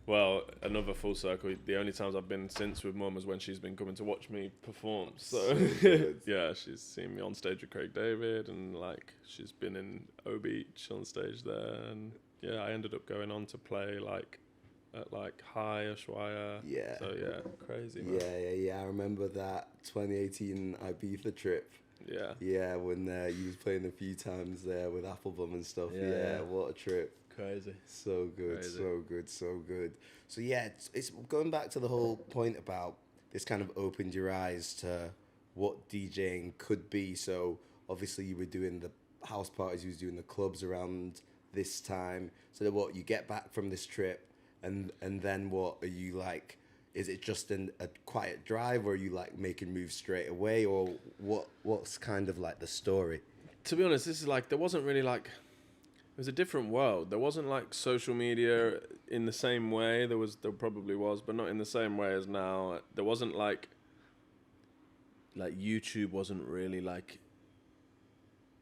Well, another full circle. The only times I've been since with Mum is when she's been coming to watch me perform. So yeah, she's seen me on stage with Craig David, and like she's been in O Beach on stage there, and yeah, I ended up going on to play like at like High Ushuaia. Yeah. So yeah, crazy, man. Yeah. I remember that 2018 Ibiza trip. Yeah. Yeah, when you was playing a few times there with Applebum and stuff. Yeah, what a trip. Crazy. So good, Crazy. so good. So yeah, it's going back to the whole point about this kind of opened your eyes to what DJing could be. So obviously you were doing the house parties, you was doing the clubs around this time. So that what you get back from this trip, and then what are you like? Is it just a quiet drive, or are you like making moves straight away, or what's kind of like the story? To be honest, this is like, there wasn't really like, it was a different world. There wasn't like social media in the same way. There probably was, but not in the same way as now. There wasn't like YouTube wasn't really like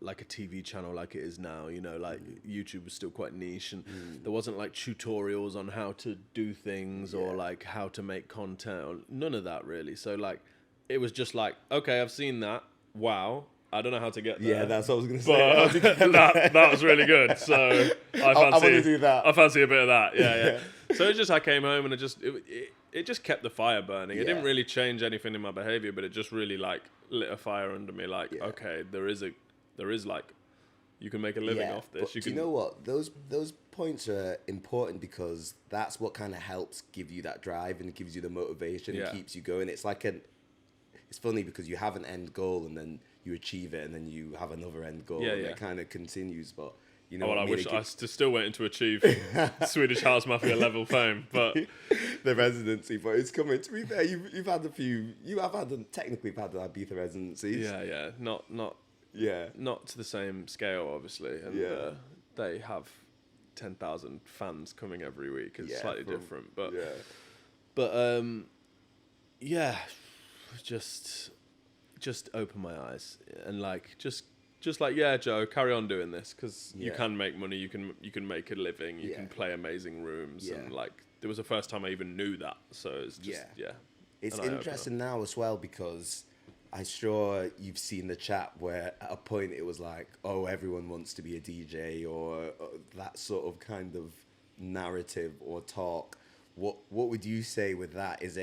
a TV channel like it is now, you know, like YouTube was still quite niche, and there wasn't like tutorials on how to do things or like how to make content, or none of that really. So like, it was just like, okay, I've seen that. Wow. I don't know how to get there. Yeah, that's what I was going to say. But that was really good. So I want to do that. I fancy a bit of that. Yeah. So it just, I came home and it just kept the fire burning. It didn't really change anything in my behavior, but it just really like lit a fire under me. Like, okay, there is like, you can make a living off this. You know what? Those points are important, because that's what kind of helps give you that drive and gives you the motivation and keeps you going. It's like it's funny because you have an end goal and then you achieve it and then you have another end goal and it kind of continues. But you know, I wish I still waiting to achieve Swedish House Mafia level fame, but the residency. But it's coming. To be fair, you've had a few. Technically had the Ibiza residencies. Yeah, not to the same scale, obviously, and they have 10,000 fans coming every week. It's slightly different, but yeah, just open my eyes and like just like, yeah, Joe, carry on doing this because you can make money, you can make a living, you can play amazing rooms, and like it was the first time I even knew that. So it's just It's interesting now as well because I'm sure you've seen the chat where at a point it was like, oh, everyone wants to be a DJ or that sort of kind of narrative or talk. What would you say with that? Is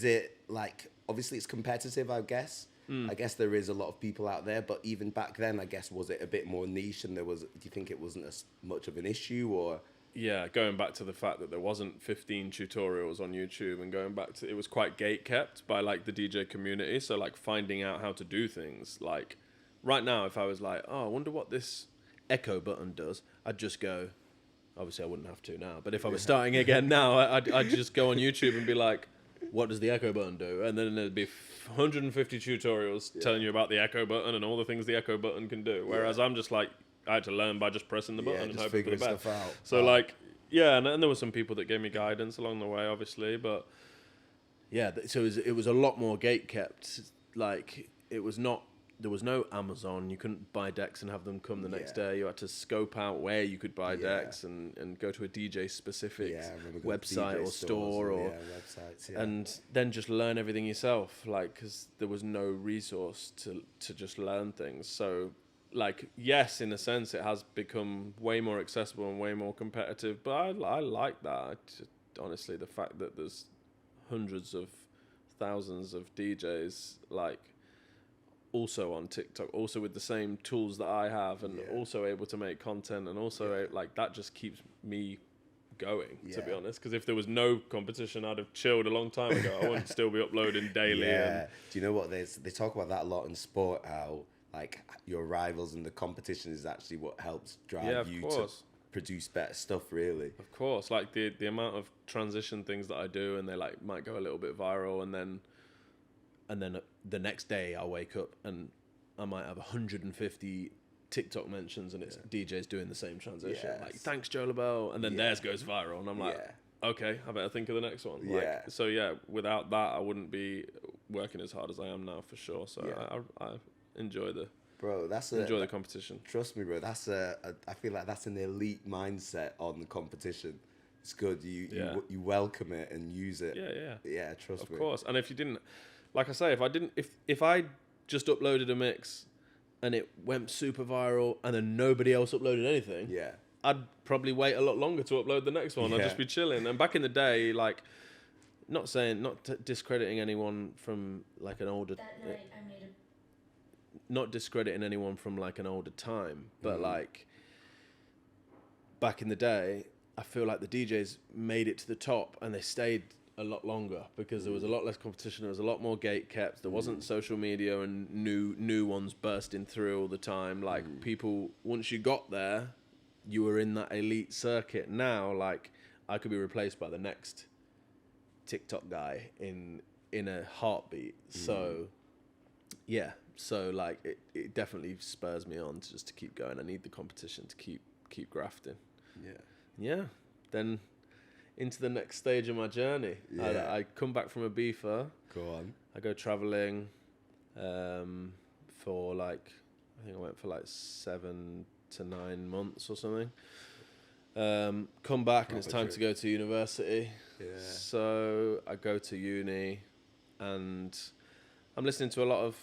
it like, obviously it's competitive, I guess. I guess there is a lot of people out there, but even back then, I guess, was it a bit more niche and do you think it wasn't as much of an issue or? Yeah, going back to the fact that there wasn't 15 tutorials on YouTube and going back to, it was quite gate kept by like the DJ community. So like finding out how to do things, like right now, if I was like, oh, I wonder what this echo button does, I'd just go, obviously I wouldn't have to now, but if I was starting again now, I'd just go on YouTube and be like, what does the echo button do? And then there'd be 150 tutorials telling you about the echo button and all the things the echo button can do. Whereas I'm just like, I had to learn by just pressing the button and hoping for the best. So like, yeah, and there were some people that gave me guidance along the way, obviously, but yeah, so it was a lot more gate kept. Like it was not, there was no Amazon. You couldn't buy decks and have them come the next day. You had to scope out where you could buy decks and go to a DJ specific website DJ or store or websites, and then just learn everything yourself. Like, because there was no resource to just learn things. So, like, yes, in a sense, it has become way more accessible and way more competitive. But I like that. Honestly, the fact that there's hundreds of thousands of DJs like also on TikTok, also with the same tools that I have, and also able to make content, and also like that just keeps me going, to be honest. Because if there was no competition, I'd have chilled a long time ago. I wouldn't still be uploading daily. Yeah. Do you know what? They talk about that a lot in sport, how like your rivals and the competition is actually what helps drive you to produce better stuff, really. Of course. Like the amount of transition things that I do, and they like might go a little bit viral, and then the next day I'll wake up and I might have 150 TikTok mentions, and it's DJs doing the same transition. Like, thanks, Joe Lobel, and then theirs goes viral, and I'm like, okay, I better think of the next one. Like, so yeah, without that, I wouldn't be working as hard as I am now, for sure. So I enjoy the the competition. Trust me, bro. That's I feel like that's an elite mindset on the competition. It's good. You welcome it and use it. Yeah. Trust me. Of course. And if you didn't, like I say, if I just uploaded a mix and it went super viral and then nobody else uploaded anything, I'd probably wait a lot longer to upload the next one. I'd just be chilling. And back in the day, like, not discrediting anyone from like an older, not discrediting anyone from like an older time, but like back in the day, I feel like the DJs made it to the top and they stayed a lot longer because there was a lot less competition. There was a lot more gate kept. There wasn't social media and new ones bursting through all the time. Like people, once you got there, you were in that elite circuit. Now, like, I could be replaced by the next TikTok guy in a heartbeat. So yeah, so like it definitely spurs me on just to keep going. I need the competition to keep grafting. Yeah. Then into the next stage of my journey. I come back from Ibiza. Go on. I go traveling for like, I think I went for like 7 to 9 months or something. Come back and it's time to go to university. So I go to uni and I'm listening to a lot of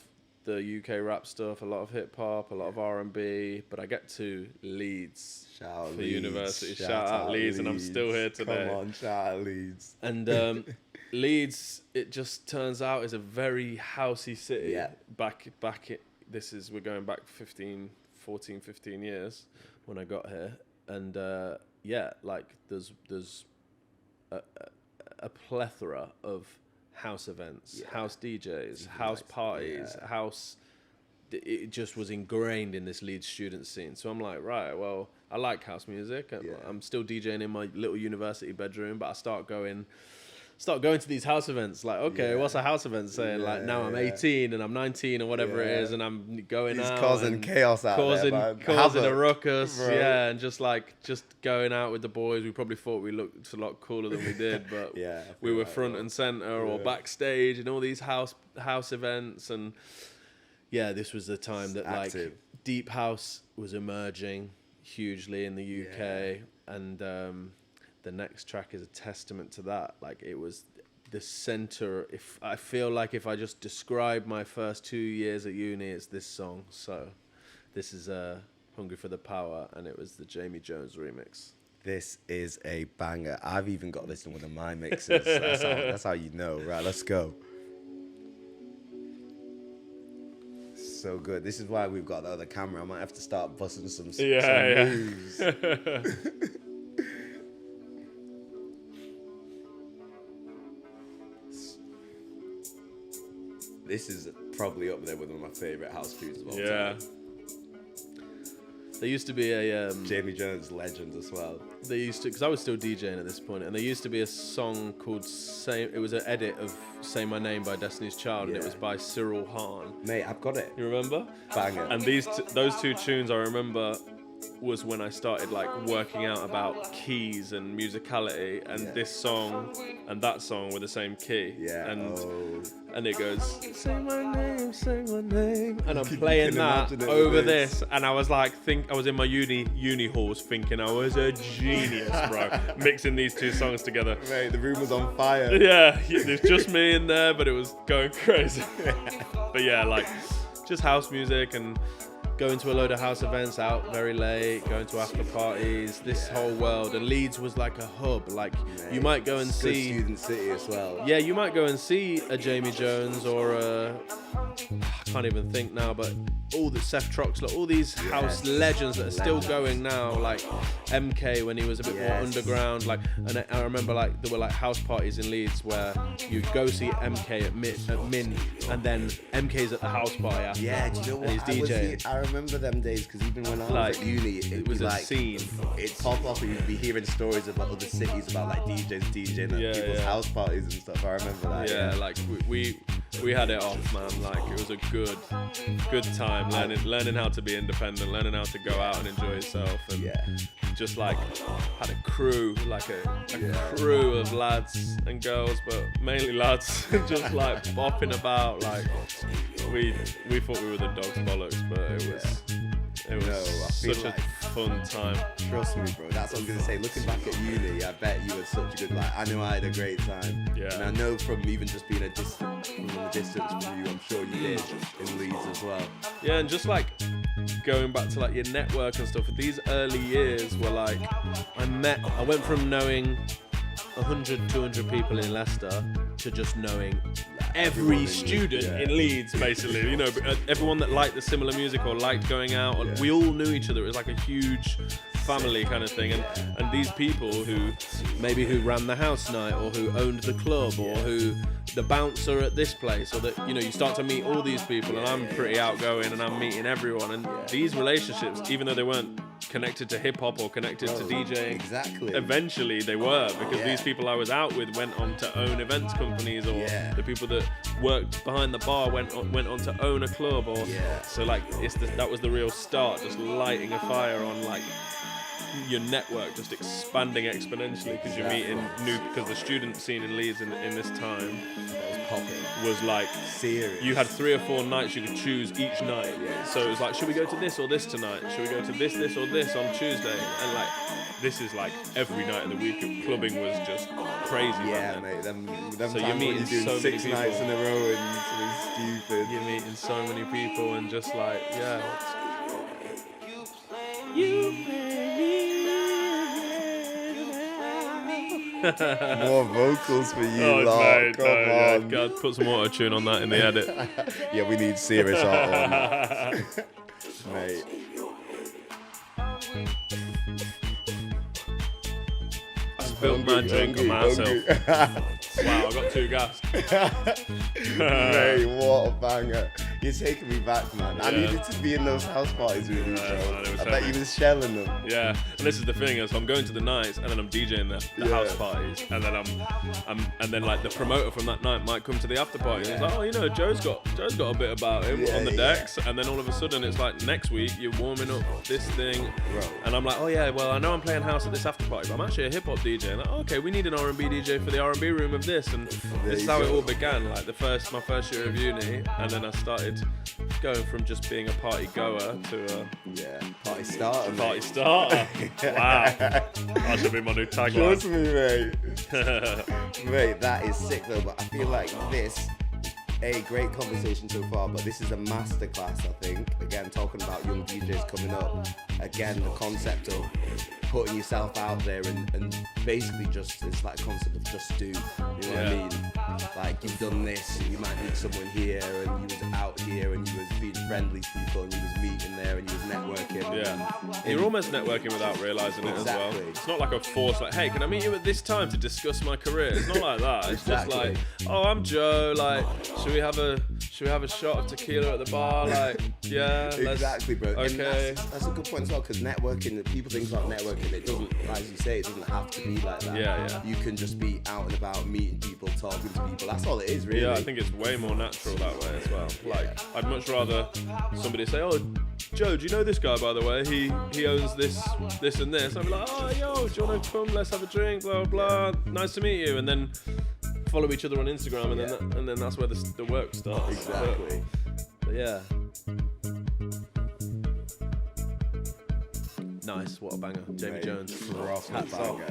the UK rap stuff, a lot of hip hop, a lot of R&B, but I get to Leeds for university. Shout out Leeds, and I'm still here today. Come on, shout out Leeds. And Leeds, it just turns out, is a very housey city. We're going back 15 years when I got here, and like there's a plethora of house events, house DJs, house parties, it just was ingrained in this Leeds student scene. So I'm like, right, well, I like house music. I'm still DJing in my little university bedroom, but I start going start going to these house events. Like, okay, what's a house event saying? Like, now I'm 18 and I'm 19 or whatever it is, and I'm going out. Causing chaos out there, causing a ruckus, and just going out with the boys. We probably thought we looked a lot cooler than we did, but we were front and center or backstage in all these house events. And this was the time that like deep house was emerging hugely in the UK, and the next track is a testament to that. Like, it was the center. If I I just describe my first 2 years at uni, it's this song. So this is Hungry for the Power, and it was the Jamie Jones remix. This is a banger. I've even got this in one of my mixes. That's how you know. Right, let's go. So good. This is why we've got the other camera. I might have to start busting some moves. This is probably up there with one of my favourite house tunes of all time. There used to be a... Jamie Jones legend as well. They used to... Because I was still DJing at this point, and there used to be a song called... It was an edit of Say My Name by Destiny's Child, and it was by Cyril Hahn. Mate, I've got it. You remember? Banger. And those two tunes I remember was when I started like working out about keys and musicality, and this song and that song were the same key. And it goes, say my name, and I'm playing that over this, and I was like, I was in my uni halls thinking I was a genius, bro, mixing these two songs together. Mate, the room was on fire. There's just me in there, but it was going crazy. But like just house music and going to a load of house events out very late, going to after parties, this whole world. And Leeds was like a hub. Like, you might go and see... Student city as well. Yeah, you might go and see a Jamie Jones or a... I can't even think now, but all the Seth Troxler, all these house legends that are still going now, like MK when he was a bit more underground. Like, and I remember like there were like house parties in Leeds where you go see MK at Min, and then MK's at the house party after. Yeah, do you know what? And he's DJing. I remember them days because even when I was at uni, it was a scene. It'd pop up and you'd be hearing stories about other cities about like DJs DJing at people's house parties and stuff. I remember that. Yeah, like we had it off, man. Like, it was a good time learning how to be independent, learning how to go out and enjoy yourself, and just like had a crew, like a crew of lads and girls, but mainly lads, just like bopping about. Like, we thought we were the dog's bollocks, but it was such a fun time. Trust me, bro. That's what I'm gonna say. Looking back at uni, I bet you had such a good life. I know I had a great time. Yeah. And I know from even just being from the distance from you, I'm sure you did in Leeds as well. Yeah, and just like going back to like your network and stuff. These early years were like, I went from knowing 100, 200 people in Leicester to just knowing every student in Leeds, basically. You know, everyone that liked the similar music or liked going out, and we all knew each other. It was like a huge family kind of thing. And these people who ran the house night, or who owned the club, or who the bouncer at this place, or that, you know, you start to meet all these people, and I'm pretty outgoing and I'm meeting everyone, and these relationships, even though they weren't connected to hip-hop or connected to DJing, eventually they were, because these people I was out with went on to own events companies, or the people that worked behind the bar went on to own a club, or so like that was the real start, just lighting a fire on like your network, just expanding exponentially, because you're meeting because the student scene in Leeds in this time was like serious. You had 3 or 4 nights you could choose each night. So it was like, should we go to this or this tonight? Should we go to this or this on Tuesday? And like, this is like every night of the week. Clubbing was just crazy. Yeah, mate. Them so you're meeting so many 6 people. nights in a row and something stupid. You're meeting so many people, and just like, you more vocals for you, lot. Come on. God, put some auto tune on that in the edit. Yeah, we need serious art on that. Mate. I spilled my drink on myself. Wow, I got 2 gassed. Mate, what a banger. You're taking me back, man. Yeah. I needed to be in those house parties with you, man, it bro. was I bet heavy. you was shelling them. Yeah, and this is the thing is I'm going to the nights and then I'm DJing the house parties, and then and then like the promoter from that night might come to the after party and it's like, oh, you know, Joe's got a bit about him on the decks, and then all of a sudden it's like next week you're warming up this thing, and I'm like, oh yeah, well I know I'm playing house at this after party, but I'm actually a hip hop DJ. And like, oh, okay, we need an R&B DJ for the R&B room of this, and this is how it all began. Like my first year of uni, and then I started going from just being a party goer to a party starter. Party starter. Wow, that should be my new tagline. Trust me, mate. Mate, that is sick though. But I feel like this, a great conversation so far. But this is a masterclass, I think. Again, talking about young DJs coming up. Again, the concept of putting yourself out there and basically just, it's like a concept of just do. You know what I mean? Like, you've done this, you might meet someone here, and you was out here, and you was being friendly to people, and you was meeting there, and you was networking. Yeah. You're almost networking without realising it as well. It's not like a force, like, hey, can I meet you at this time to discuss my career? It's not like that. It's just like, oh, I'm Joe, like, should we have a shot of tequila at the bar? Like, yeah. Exactly, bro. Okay. And that's a good point as well, because networking, people think about networking, it doesn't, as you say, it doesn't have to be like that. Yeah. You can just be out and about, meeting people, talking to people. That's all it is, really. Yeah, I think it's way more natural that way as well. Like, I'd much rather somebody say, oh, Joe, do you know this guy, by the way? He owns this, and this. I'd be like, oh, yo, do you want to come? Let's have a drink, blah, blah, blah. Nice to meet you. And then follow each other on Instagram, and then that's where the work starts. Exactly. But yeah. Nice, what a banger. Jamie Jones. Hats off.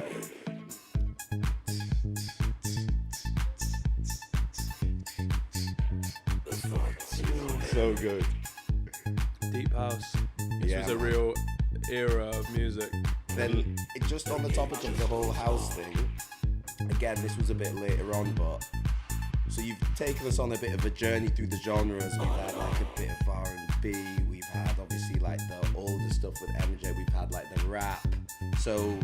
So good. Deep house. This was a real era of music. Then, just on the topic of the whole house thing, again, this was a bit later on, but so you've taken us on a bit of a journey through the genres. We've had like a bit of R&B, we've had obviously like the older stuff with MJ, we've had like the rap. So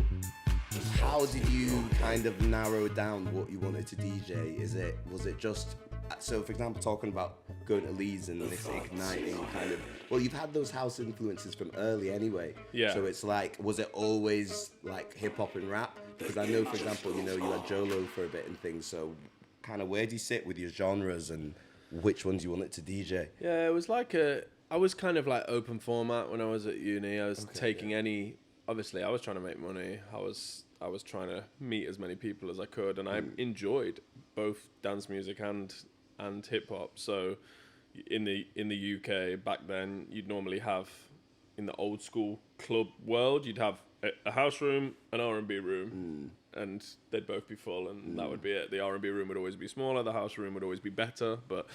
how did you kind of narrow down what you wanted to DJ? Was it just, so for example, talking about going to Leeds and this igniting kind of, well, you've had those house influences from early anyway. Yeah. So it's like, was it always like hip hop and rap? Because I know, for example, you know, you had Joe Lobel for a bit and things. So kind of where do you sit with your genres and which ones you wanted to DJ? Yeah, it was like I was kind of like open format when I was at uni. I was taking any, obviously I was trying to make money. I was trying to meet as many people as I could, and I enjoyed both dance music and hip hop. So in the UK back then, you'd normally have, in the old school club world, you'd have a house room, an R&B room, and they'd both be full, and that would be it. The R&B room would always be smaller, the house room would always be better, but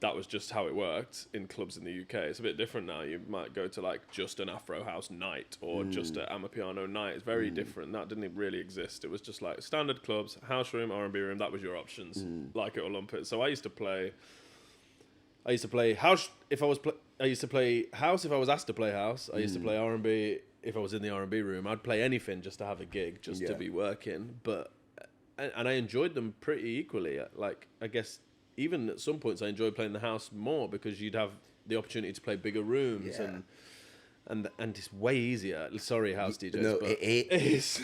that was just how it worked in clubs in the UK. It's a bit different now. You might go to like just an Afro house night or just an Amapiano night. It's very different. That didn't really exist. It was just like standard clubs, house room, R&B room. That was your options, like it or lump it. So I used to play house if I was. I used to play house if I was asked to play house. I used to play R&B if I was in the R&B room. I'd play anything just to have a gig, just to be working. But and I enjoyed them pretty equally. Like, I guess even at some points I enjoyed playing the house more because you'd have the opportunity to play bigger rooms and it's way easier. Sorry, house DJs. No, but it is.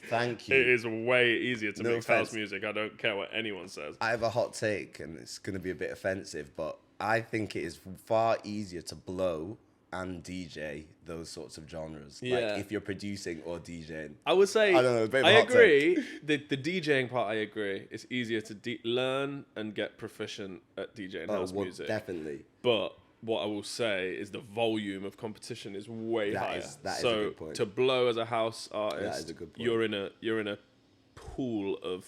Thank you. It is way easier to make house music. I don't care what anyone says. I have a hot take, and it's going to be a bit offensive, but I think it is far easier to blow and DJ those sorts of genres. Yeah. Like if you're producing or DJing. I would say, I don't know, a bit of I a hot agree. The DJing part, I agree. It's easier to learn and get proficient at DJing house music. Definitely. But what I will say is the volume of competition is way higher. That is so a good point. To blow as a house artist, That is a good point. you're in a pool of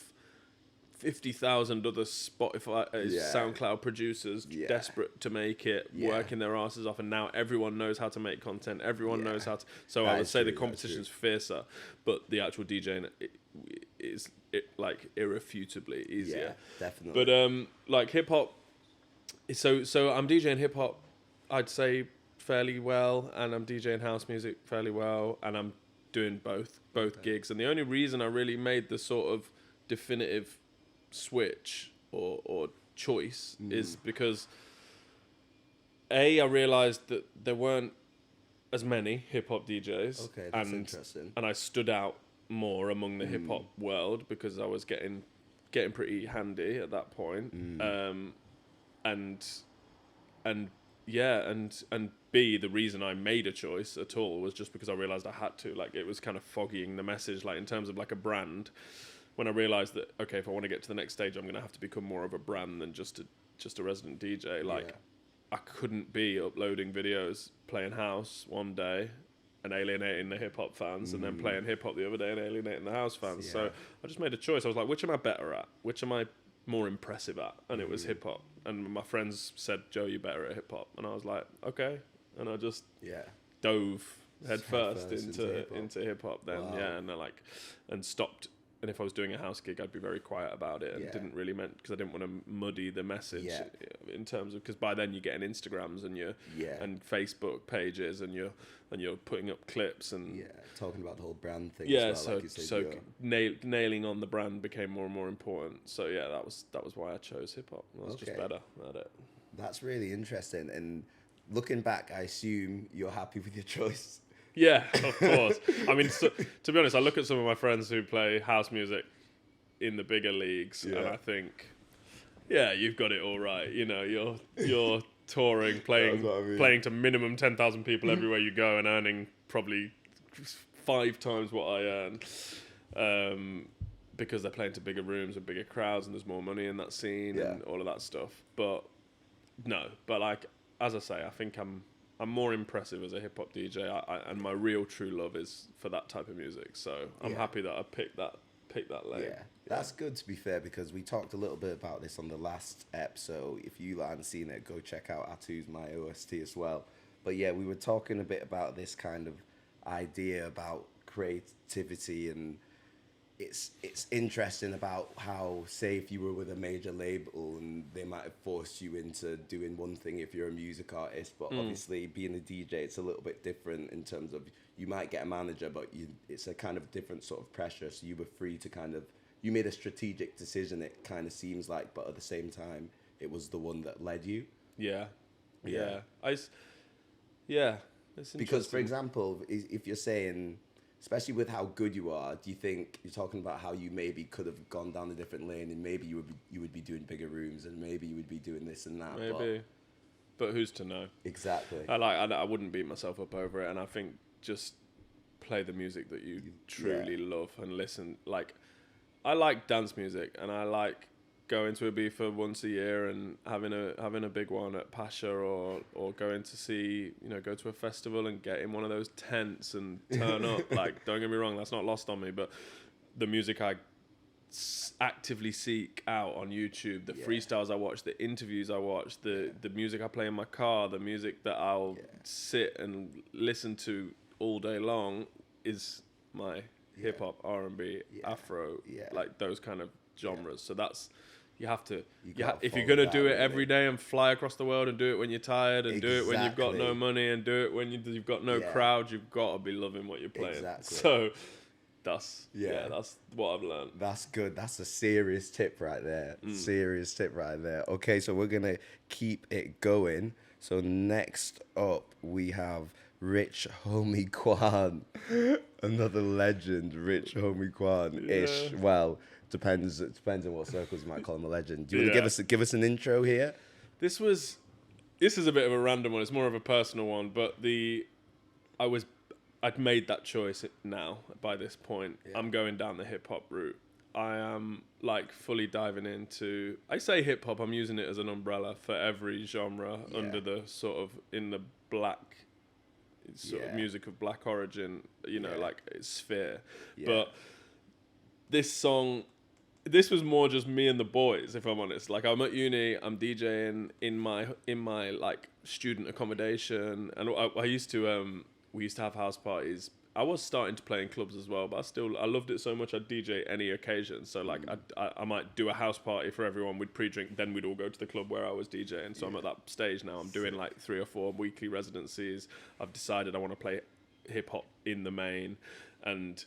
50,000 other Spotify, SoundCloud producers desperate to make it, working their asses off, and now everyone knows how to make content. Everyone knows how to. So I would say the competition's fiercer, but the actual DJing is like irrefutably easier. Yeah, definitely. But like hip hop. So I'm DJing hip hop, I'd say fairly well, and I'm DJing house music fairly well, and I'm doing both gigs. And the only reason I really made the sort of definitive switch or choice is because I realised that there weren't as many hip hop DJs. Okay, that's interesting. And I stood out more among the hip hop world because I was getting pretty handy at that point. And B, the reason I made a choice at all was just because I realised I had to. Like, it was kind of foggying the message, like in terms of like a brand. When I realised that, okay, if I want to get to the next stage, I'm going to have to become more of a brand than just a resident DJ. Like, I couldn't be uploading videos, playing house one day and alienating the hip hop fans, and then playing hip hop the other day and alienating the house fans. So I just made a choice. I was like, which am I better at? Which am I more impressive at? And it was hip hop. And my friends said, Joe, you're better at hip hop. And I was like, okay. And I just dove head first into hip hop then. Wow. Yeah. And then and stopped. And if I was doing a house gig, I'd be very quiet about it and didn't really because I didn't want to muddy the message in terms of, because by then you're getting Instagrams and and Facebook pages and you're putting up clips and talking about the whole brand thing. Yeah, as well, like you said, nailing on the brand became more and more important. So yeah, that was why I chose hip hop. I was just better at it. That's really interesting. And looking back, I assume you're happy with your choice. Yeah, of course. I mean, to be honest, I look at some of my friends who play house music in the bigger leagues, and I think, you've got it all right. You know, you're touring, playing to minimum 10,000 people everywhere you go, and earning probably 5 times what I earn, because they're playing to bigger rooms and bigger crowds, and there's more money in that scene and all of that stuff. But like as I say, I think I'm more impressive as a hip hop DJ, and my real true love is for that type of music. So I'm happy that I picked that lane. Yeah, that's good, to be fair, because we talked a little bit about this on the last episode. If you haven't seen it, go check out Atu's My OST as well. But yeah, we were talking a bit about this kind of idea about creativity, and it's interesting about how, say, if you were with a major label and they might have forced you into doing one thing if you're a music artist, but obviously being a DJ, it's a little bit different in terms of you might get a manager, but it's a kind of different sort of pressure. So you were free to you made a strategic decision, it kind of seems like, but at the same time, it was the one that led you. Yeah. It's because, for example, if you're saying, especially with how good you are, do you think you're talking about how you maybe could have gone down a different lane, and maybe you would be doing bigger rooms, and maybe you would be doing this and that? Maybe, but who's to know? Exactly. I wouldn't beat myself up over it, and I think just play the music that you truly love and listen. Like, I like dance music, and I like going to Ibiza once a year and having a big one at Pasha, or going to see, go to a festival and get in one of those tents and turn up. Like, don't get me wrong, that's not lost on me, but the music I actively seek out on YouTube, the freestyles I watch, the interviews I watch, the music I play in my car, the music that I'll sit and listen to all day long is my hip hop, R&B, Afro, like those kind of genres. So that's, you have to, if you're going to do it every day and fly across the world and do it when you're tired and do it when you've got no money and do it when you've got no crowd, you've got to be loving what you're playing. Exactly. So that's what I've learned. That's good. That's a serious tip right there. Serious tip right there. Okay, so we're going to keep it going. So next up, we have Rich Homie Quan. Another legend, Rich Homie Quan-ish. Well, depends on what circles you might call him a legend. Do you want to give us an intro here? This is a bit of a random one. It's more of a personal one, but I'd made that choice now by this point. Yeah. I'm going down the hip hop route. I am fully diving into, I say hip hop, I'm using it as an umbrella for every genre under the sort of, in the black sort of music of black origin, sphere. Yeah. But this song, this was more just me and the boys, if I'm honest. Like, I'm at uni, I'm DJing in my student accommodation, and I used to we used to have house parties. I was starting to play in clubs as well, but I loved it so much I'd DJ any occasion. So I might do a house party for everyone, we'd pre-drink, then we'd all go to the club where I was DJing. So I'm at that stage now. I'm doing 3 or 4 weekly residencies. I've decided I want to play hip hop in the main, and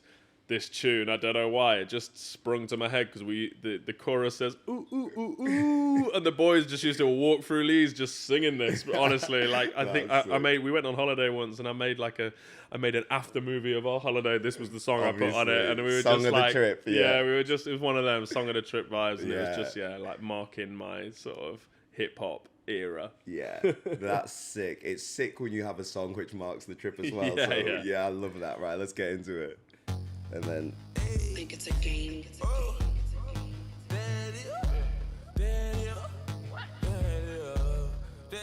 this tune. I don't know why. It just sprung to my head because the chorus says ooh ooh ooh ooh, and the boys just used to walk through Leeds just singing this. But honestly, like I think we went on holiday once and I made an after movie of our holiday. This was the song Obviously. I put on it, and we were Song just of like, the trip, yeah. we were just, it was one of them song of the trip vibes, and it was Yeah. just like marking my sort of hip hop era. Yeah, that's sick. It's sick when you have a song which marks the trip as well. Yeah, so yeah. I love that. Right, let's get into it. And then Think it's a game.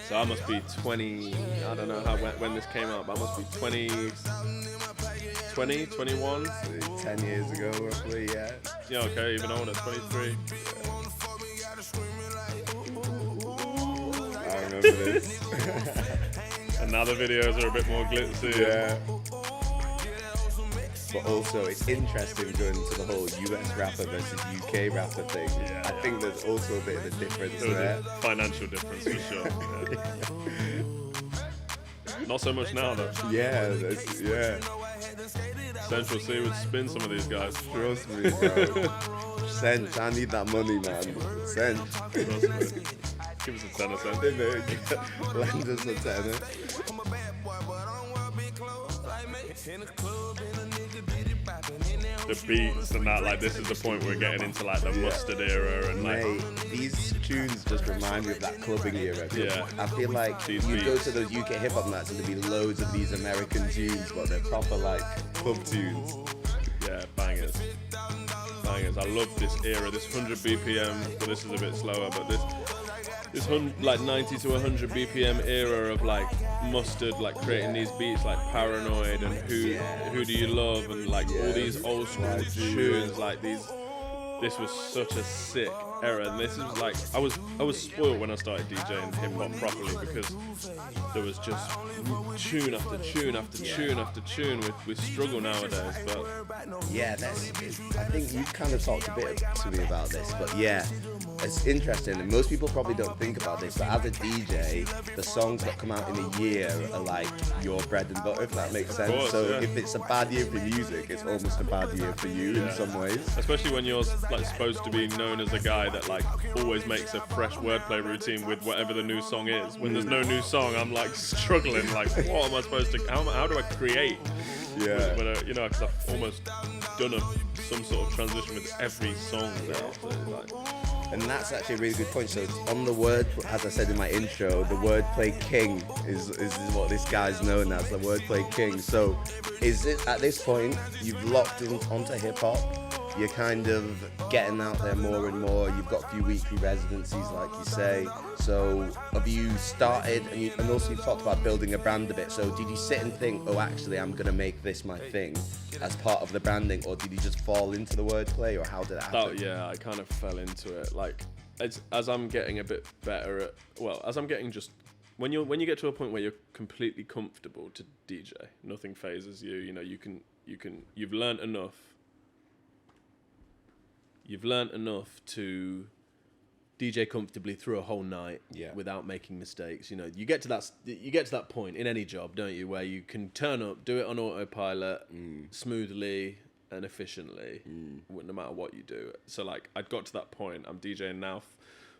So I must be 20, I don't know when this came out, but I must be 20, 21? 10 years ago, roughly, yeah. Yeah, okay, even older, 23. I remember this. And now the videos are a bit more glitzy. Yeah. But also, it's interesting going to the whole US rapper versus UK rapper thing. Yeah, I think there's also a bit of a difference There was there. a financial difference for sure. Yeah. Not so much now though. Yeah, Central Cee would spin some of these guys. Trust me, bro. Cent, I need that money, man. Cent. Trust me. Give us a tenner, Cent. Lend us a tenner. The beats and that, like, this is the point we're getting into like the mustard era and like. Mate, these tunes just remind me of that clubbing era. Yeah. I feel like These you go beats. to those UK hip hop nights and there'd be loads of these American tunes, but they're proper like club tunes. Yeah, bangers. Bangers. I love this era, this 100 BPM, but this is a bit slower, but this like 90 to 100 BPM era of like mustard, like creating these beats like Paranoid and Who Do You Love and like all these old school tunes, like these. This was such a sick era, and this is like I was spoiled when I started DJing hip hop properly because there was just tune after tune after tune after tune. We struggle nowadays, but Yeah, I think you kind of talked a bit to me about this, but yeah, it's interesting, and most people probably don't think about this, but as a DJ, the songs that come out in a year are like your bread and butter, if that makes sense. course, So yeah. if it's a bad year for music, it's almost a bad year for you in some ways. especially when you're like supposed to be known as a guy that like always makes a fresh wordplay routine with whatever the new song is. When there's no new song, I'm like struggling. Like, what am I supposed to? How do I create? Yeah. But you know, because I've almost done some sort of transition with every song now. So it's like, And that's actually a really good point. So on the word, as I said in my intro, the wordplay king is what this guy's known as, the wordplay king. So is it at this point you've locked in onto hip hop? You're kind of getting out there more and more. You've got a few weekly residencies, like you say. So have you started, and also you've talked about building a brand a bit. So did you sit and think, oh, actually, I'm going to make this my thing as part of the branding? Or did you just fall into the wordplay, or how did it happen? yeah, I kind of fell into it. Like, as I'm getting a bit better at, as I'm getting just, when you get to a point where you're completely comfortable to DJ, nothing phases you. You know, you've learned enough. You've learned enough to DJ comfortably through a whole night without making mistakes. You know, you get to that point in any job, don't you, where you can turn up, do it on autopilot, smoothly and efficiently, no matter what you do. So like, I'd got to that point. I'm DJing now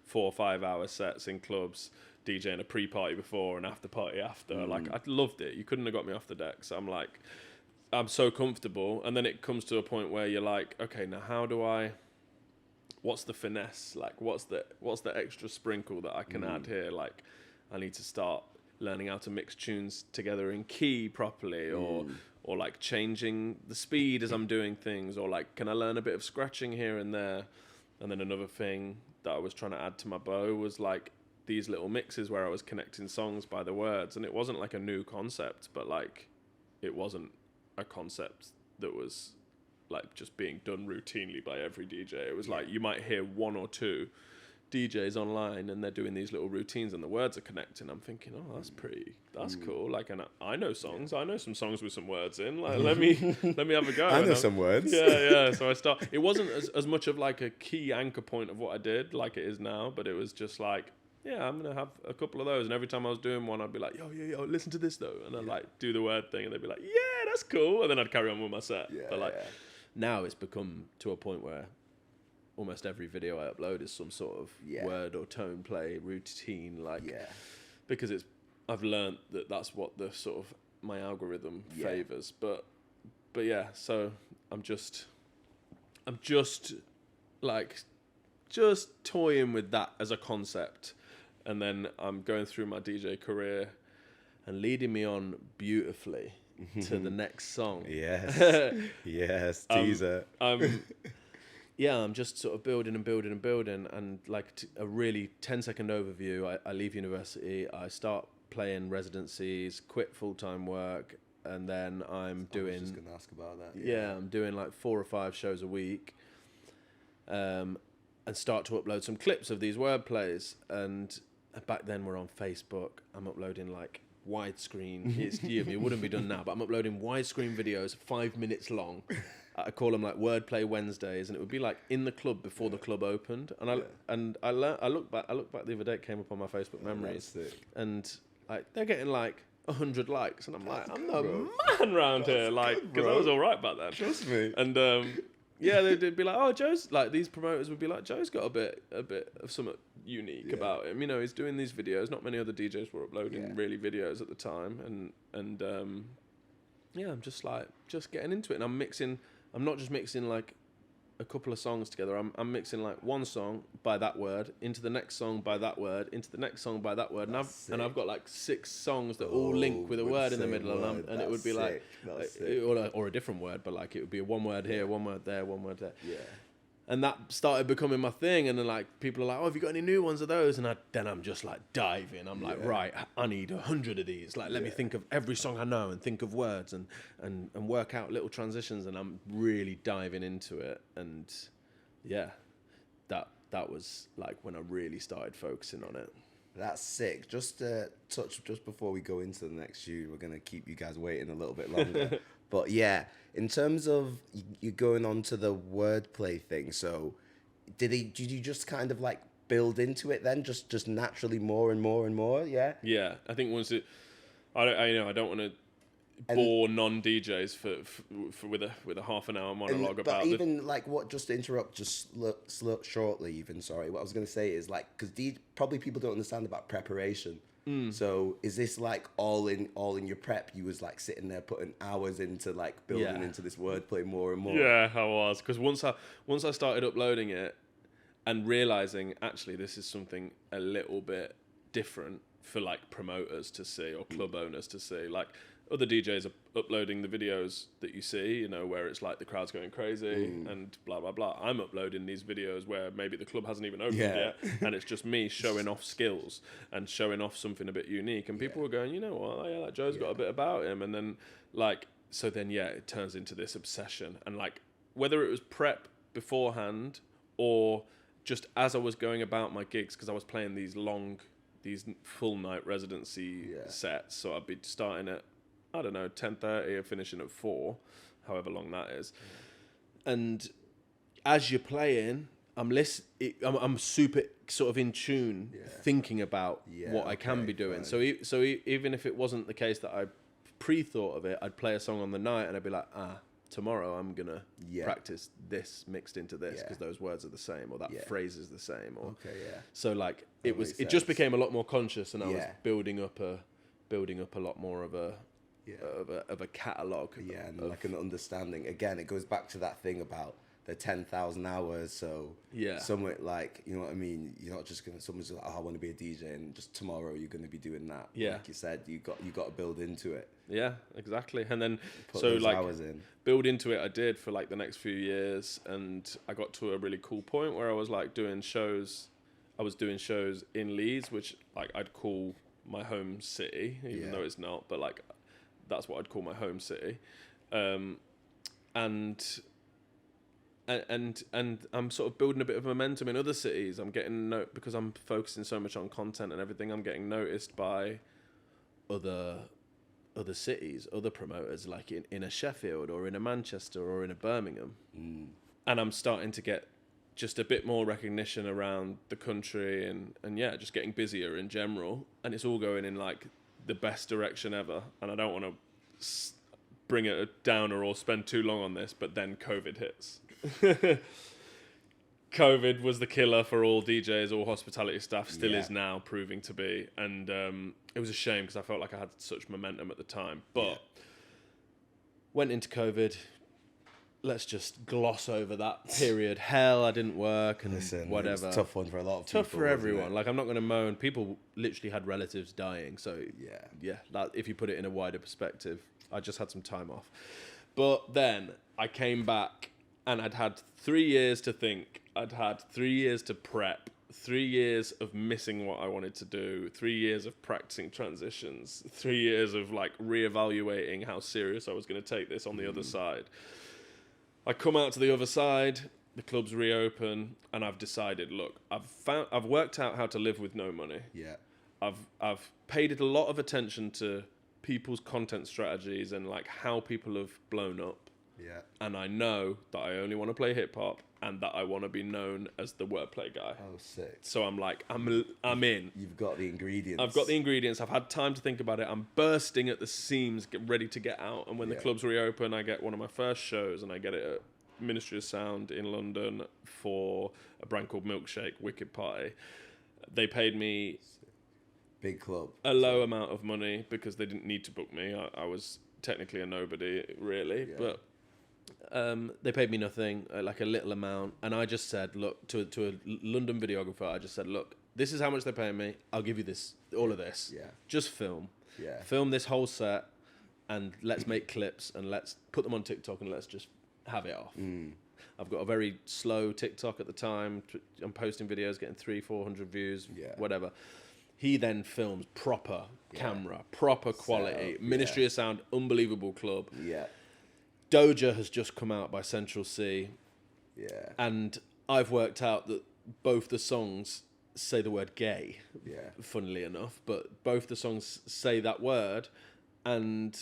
4 or 5 hour sets in clubs, DJing a pre-party before and after party after. Like, I loved it. You couldn't have got me off the deck. So I'm like, I'm so comfortable. And then it comes to a point where you're like, okay, now what's the finesse? Like, what's the extra sprinkle that I can add here? Like, I need to start learning how to mix tunes together in key properly, or like changing the speed as I'm doing things, or like, can I learn a bit of scratching here and there? And then another thing that I was trying to add to my bow was like these little mixes where I was connecting songs by the words, and it wasn't like a new concept, but like, it wasn't a concept that was like just being done routinely by every DJ. It was like you might hear 1 or 2 DJs online and they're doing these little routines and the words are connecting. I'm thinking, oh, that's cool. Like, and I know songs. I know some songs with some words in. Like, let me have a go. I know some words. Yeah. So I start. It wasn't as much of like a key anchor point of what I did like it is now, but it was just like, yeah, I'm gonna have a couple of those. And every time I was doing one, I'd be like, yo, listen to this though, and I'd like do the word thing, and they'd be like, yeah, that's cool, and then I'd carry on with my set. But like, now it's become to a point where almost every video I upload is some sort of word or tone play routine, like because I've learnt that that's what the sort of my algorithm favors. But yeah, so I'm just like just toying with that as a concept, and then I'm going through my DJ career and leading me on beautifully to the next song. Yes, yes, teaser. I'm just sort of building, and like a really 10-second overview. I leave university, I start playing residencies, quit full-time work, and then I'm doing... I was just going to ask about that. Yeah, I'm doing like 4 or 5 shows a week, and start to upload some clips of these wordplays. And back then we're on Facebook. I'm uploading like widescreen. It wouldn't be done now, but I'm uploading widescreen videos, 5 minutes long. I call them like Wordplay Wednesdays, and it would be like in the club before the club opened. And I look back the other day. It came up on my Facebook memories, and like they're getting like 100 likes, and I'm like, I'm the man round here, like, because I was all right back then. Trust me. And they'd be like, oh, Joe's like, these promoters would be like, Joe's got a bit of something unique about him. You know, he's doing these videos. Not many other DJs were uploading really videos at the time, and I'm just getting into it, and I'm not just mixing like a couple of songs together. I'm mixing like one song by that word into the next song by that word into the next song by that word, and I've got like 6 songs that all link with a word in the middle, and it would be like or a different word, but like it would be a one word here, one word there, one word there. Yeah. And that started becoming my thing, and then like people are like, "Oh, have you got any new ones of those?" And then I'm just like diving. I'm like, right, I need 100 of these. Like, let me think of every song I know and think of words and work out little transitions. And I'm really diving into it. And yeah, that was like when I really started focusing on it. That's sick. Just to touch, just before we go into the next tune, we're gonna keep you guys waiting a little bit longer. But yeah, in terms of you going on to the wordplay thing, so did you just kind of like build into it then, just naturally more and more and more? Yeah. Yeah, I think once it, I don't want to bore non-DJs for with a half an hour monologue about. But even like what? Just to interrupt, just shortly. Even sorry, what I was gonna say is like because probably people don't understand about preparation. So is this like all in your prep? You was like sitting there putting hours into like building into this wordplay more and more. Yeah, I was, because once I started uploading it and realizing actually this is something a little bit different for like promoters to see or club owners to see. Like other DJs are uploading the videos that you see, you know, where it's like the crowd's going crazy and blah, blah, blah. I'm uploading these videos where maybe the club hasn't even opened yet, and it's just me showing off skills and showing off something a bit unique. And people were going, you know what, that Joe's got a bit about him. And then like, so then, it turns into this obsession. And like, whether it was prep beforehand or just as I was going about my gigs, because I was playing these full night residency sets. So I'd be starting at, I don't know, 10:30 and finishing at 4, however long that is. And as you're playing, I'm super sort of in tune, thinking about what I can be doing. Fine. So even if it wasn't the case that I pre-thought of it, I'd play a song on the night and I'd be like, tomorrow I'm gonna practice this mixed into this because those words are the same, or that phrase is the same, or so like it just became a lot more conscious, and I was building up a lot more of a catalogue. Yeah, and like an understanding. Again, it goes back to that thing about the 10,000 hours. So somewhere like, you know what I mean? You're not just someone's like, I want to be a DJ, and just tomorrow you're going to be doing that. Yeah. Like you said, you got to build into it. Yeah, exactly. And then put those hours in. Build into it. I did for like the next few years, and I got to a really cool point where I was like doing shows. I was doing shows in Leeds, which like I'd call my home city, even though it's not, but like that's what I'd call my home city. And I'm sort of building a bit of momentum in other cities. I'm getting because I'm focusing so much on content and everything. I'm getting noticed by other cities, other promoters, like in a Sheffield or in a Manchester or in a Birmingham. And I'm starting to get just a bit more recognition around the country, and just getting busier in general. And it's all going in like the best direction ever. And I don't want to bring it a downer or spend too long on this, but then COVID hits. COVID was the killer for all DJs, all hospitality staff, still is now proving to be. And it was a shame because I felt like I had such momentum at the time. But went into COVID. Let's just gloss over that period. Hell, I didn't work and whatever. It was a tough one for a lot of people. Tough for everyone. Like, I'm not going to moan. People literally had relatives dying. So, that, if you put it in a wider perspective, I just had some time off. But then I came back and I'd had 3 years to think. I'd had 3 years to prep. 3 years of missing what I wanted to do. 3 years of practicing transitions. 3 years of, like, reevaluating how serious I was going to take this on the other side. I come out to the other side, the clubs reopen, and I've decided, look, I've worked out how to live with no money. Yeah. I've paid a lot of attention to people's content strategies and like how people have blown up. Yeah. And I know that I only want to play hip hop and that I want to be known as the wordplay guy. Oh, sick. So I'm like, I'm in. You've got the ingredients. I've got the ingredients. I've had time to think about it. I'm bursting at the seams, get ready to get out. And when the clubs reopen, I get one of my first shows, and I get it at Ministry of Sound in London for a brand called Milkshake, Wicked Party. They paid me big club, a low amount of money because they didn't need to book me. I was technically a nobody, really, but they paid me nothing, like a little amount, and I just said, look, to a London videographer, I just said, look, this is how much they're paying me. I'll give you this, all of this. Yeah. Just film. Yeah. Film this whole set, and let's make clips, and let's put them on TikTok, and let's just have it off. I've got a very slow TikTok at the time. I'm posting videos, getting 300-400 views, whatever. He then films proper camera, proper quality. Ministry of Sound, unbelievable club. Yeah. Doja has just come out by Central Cee. Yeah. And I've worked out that both the songs say the word gay, funnily enough, but both the songs say that word. And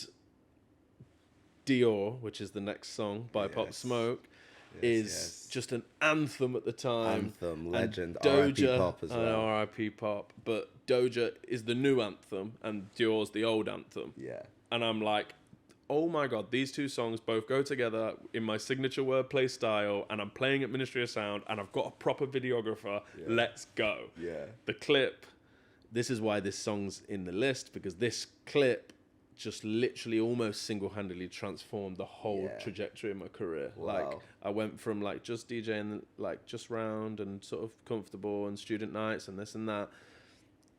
Dior, which is the next song by Pop Smoke, is just an anthem at the time. Anthem, legend, Doja, R.I.P. Pop as well. R.I.P. Pop. But Doja is the new anthem, and Dior's the old anthem. Yeah. And I'm like, oh my God, these two songs both go together in my signature wordplay style, and I'm playing at Ministry of Sound, and I've got a proper videographer. Let's go. Yeah. The clip, this is why this song's in the list, because this clip just literally almost single-handedly transformed the whole trajectory of my career. Wow. Like, I went from like just DJing like just round and sort of comfortable and student nights and this and that,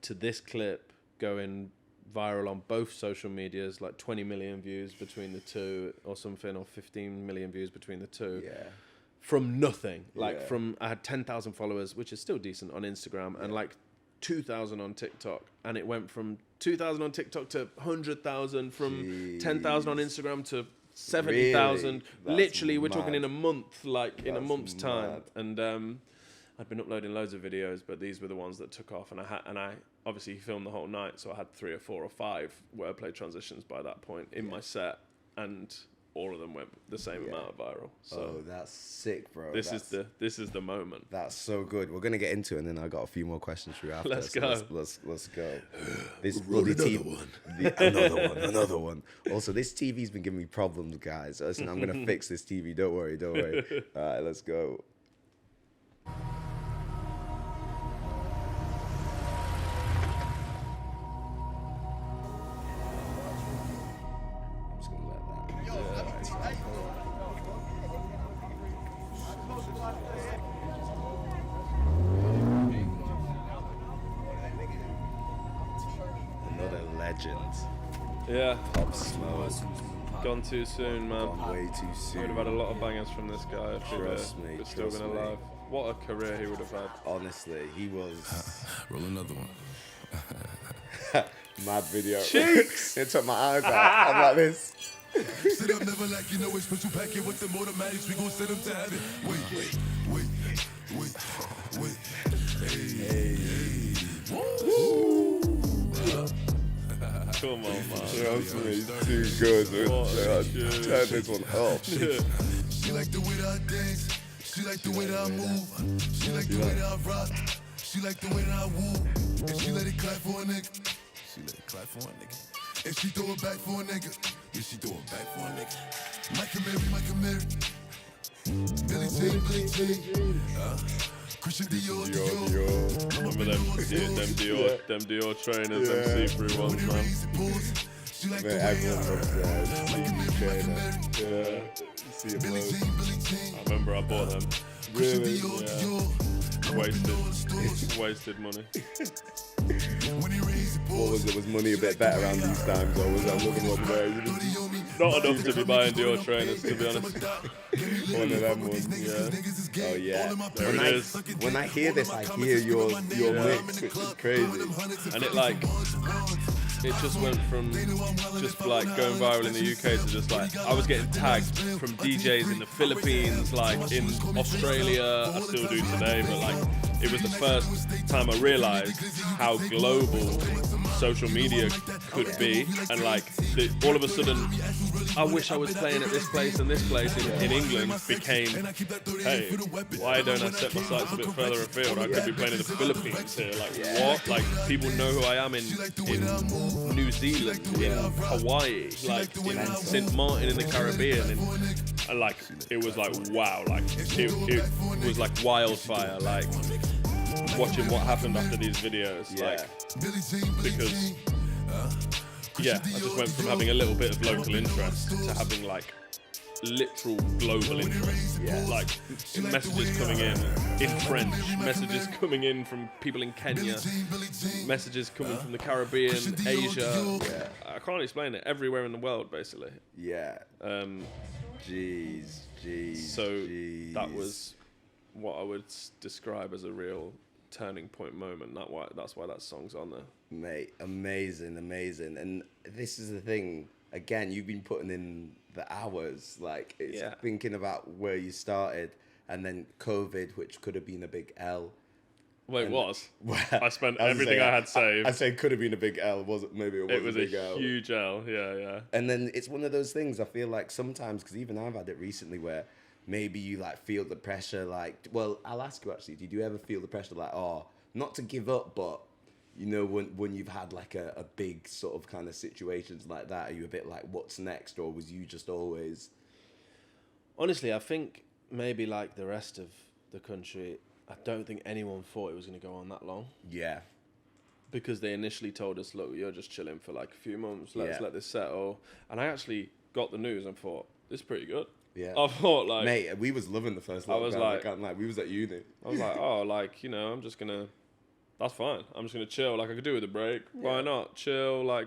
to this clip going viral on both social medias, like 20 million views between the two or something, or 15 million views between the two. Yeah. From nothing. Like from, I had 10,000 followers, which is still decent on Instagram, and like 2,000 on TikTok, and it went from 2,000 on TikTok to 100,000, from 10,000 on Instagram to 70,000. Really? Literally, we're mad. talking in a month, like in a That's month's time. mad. And I'd been uploading loads of videos, but these were the ones that took off. And I obviously filmed the whole night, so I had 3 or 4 or 5 wordplay transitions by that point in my set, and all of them went the same amount of viral. So that's sick, bro. This is the moment. That's so good. We're gonna get into it, and then I got a few more questions for you after. Let's so go. Let's go. This bloody TV, another one. Also, this TV's been giving me problems, guys. Listen, I'm gonna fix this TV. Don't worry. All right, let's go. Another legend. Yeah. Pop Smoke. Gone too soon, man. Gone way too soon. Would have had a lot of bangers from this guy if he Trust me, was still been trust me. alive. What a career he would have had. Honestly, he was Roll another one. mad video. Cheeks! It took my eyes out. I'm like this. Sit up, never like you know it's special packet with the automatics. We gon' send them to heaven. Wait. Come on, man. Trust me, it's too good. Turn this one off. She like the way that I dance. She like the way that I move. She like the way that I rock. She like the way that I woo. And she let it clap for a nigga. And she throw it back for a nigga. Yeah, she doing back for a nigga. Michael Mary. Billy Jean. Christian Dior. Remember them Dior trainers, them see-through ones, man. Man, everyone loves that. Yeah. See them loads. I remember I bought them. Really? Yeah. Wasted money. What was it? Was money a bit better around these times, or was that looking what there? Not enough to be buying Dior trainers, to be honest. One of them ones. Yeah. Oh yeah. There it is. When I hear this, I hear your mix, which is crazy. And it just went from just like going viral in the UK to just like, I was getting tagged from DJs in the Philippines, like in Australia, I still do today, but like it was the first time I realised how global social media could be, and like all of a sudden, I wish I was playing at this place and this place in England became, hey, why don't I set my sights a bit further afield? I could be playing in the Philippines here, like what? Like people know who I am in New Zealand, in Hawaii, like in St. Martin in the Caribbean, and like it was like wow, like it was like wildfire, like watching what happened after these videos, like because I just went from having a little bit of local interest to having like literal global interest. Like messages coming in French, messages coming in from people in Kenya, messages coming from the Caribbean, Asia. I can't explain it. Everywhere in the world, basically. Jeez. So that was what I would describe as a real turning point moment. That's why that song's on there. Mate, amazing. And this is the thing. Again, you've been putting in the hours, like it's thinking about where you started, and then COVID, which could have been a big L. Well, it was. I spent everything I had saved. I said could have been a big L. Maybe it was a big L. Huge L. Yeah. And then it's one of those things. I feel like sometimes, because even I've had it recently, where maybe you like feel the pressure. Like, well, I'll ask you actually. Did you ever feel the pressure, like, not to give up, but you know, when you've had like a big sort of kind of situations like that, are you a bit like, what's next? Or was you just always... Honestly, I think maybe like the rest of the country, I don't think anyone thought it was going to go on that long. Yeah. Because they initially told us, look, you're just chilling for like a few months, let's let this settle. And I actually got the news and thought, this is pretty good. Yeah. I thought like... Mate, we was loving the first lockdown. I was like... I can't lie, we was at uni. I was like, like, you know, I'm just going to... That's fine. I'm just going to chill. Like, I could do with a break. Why not? Chill. Like,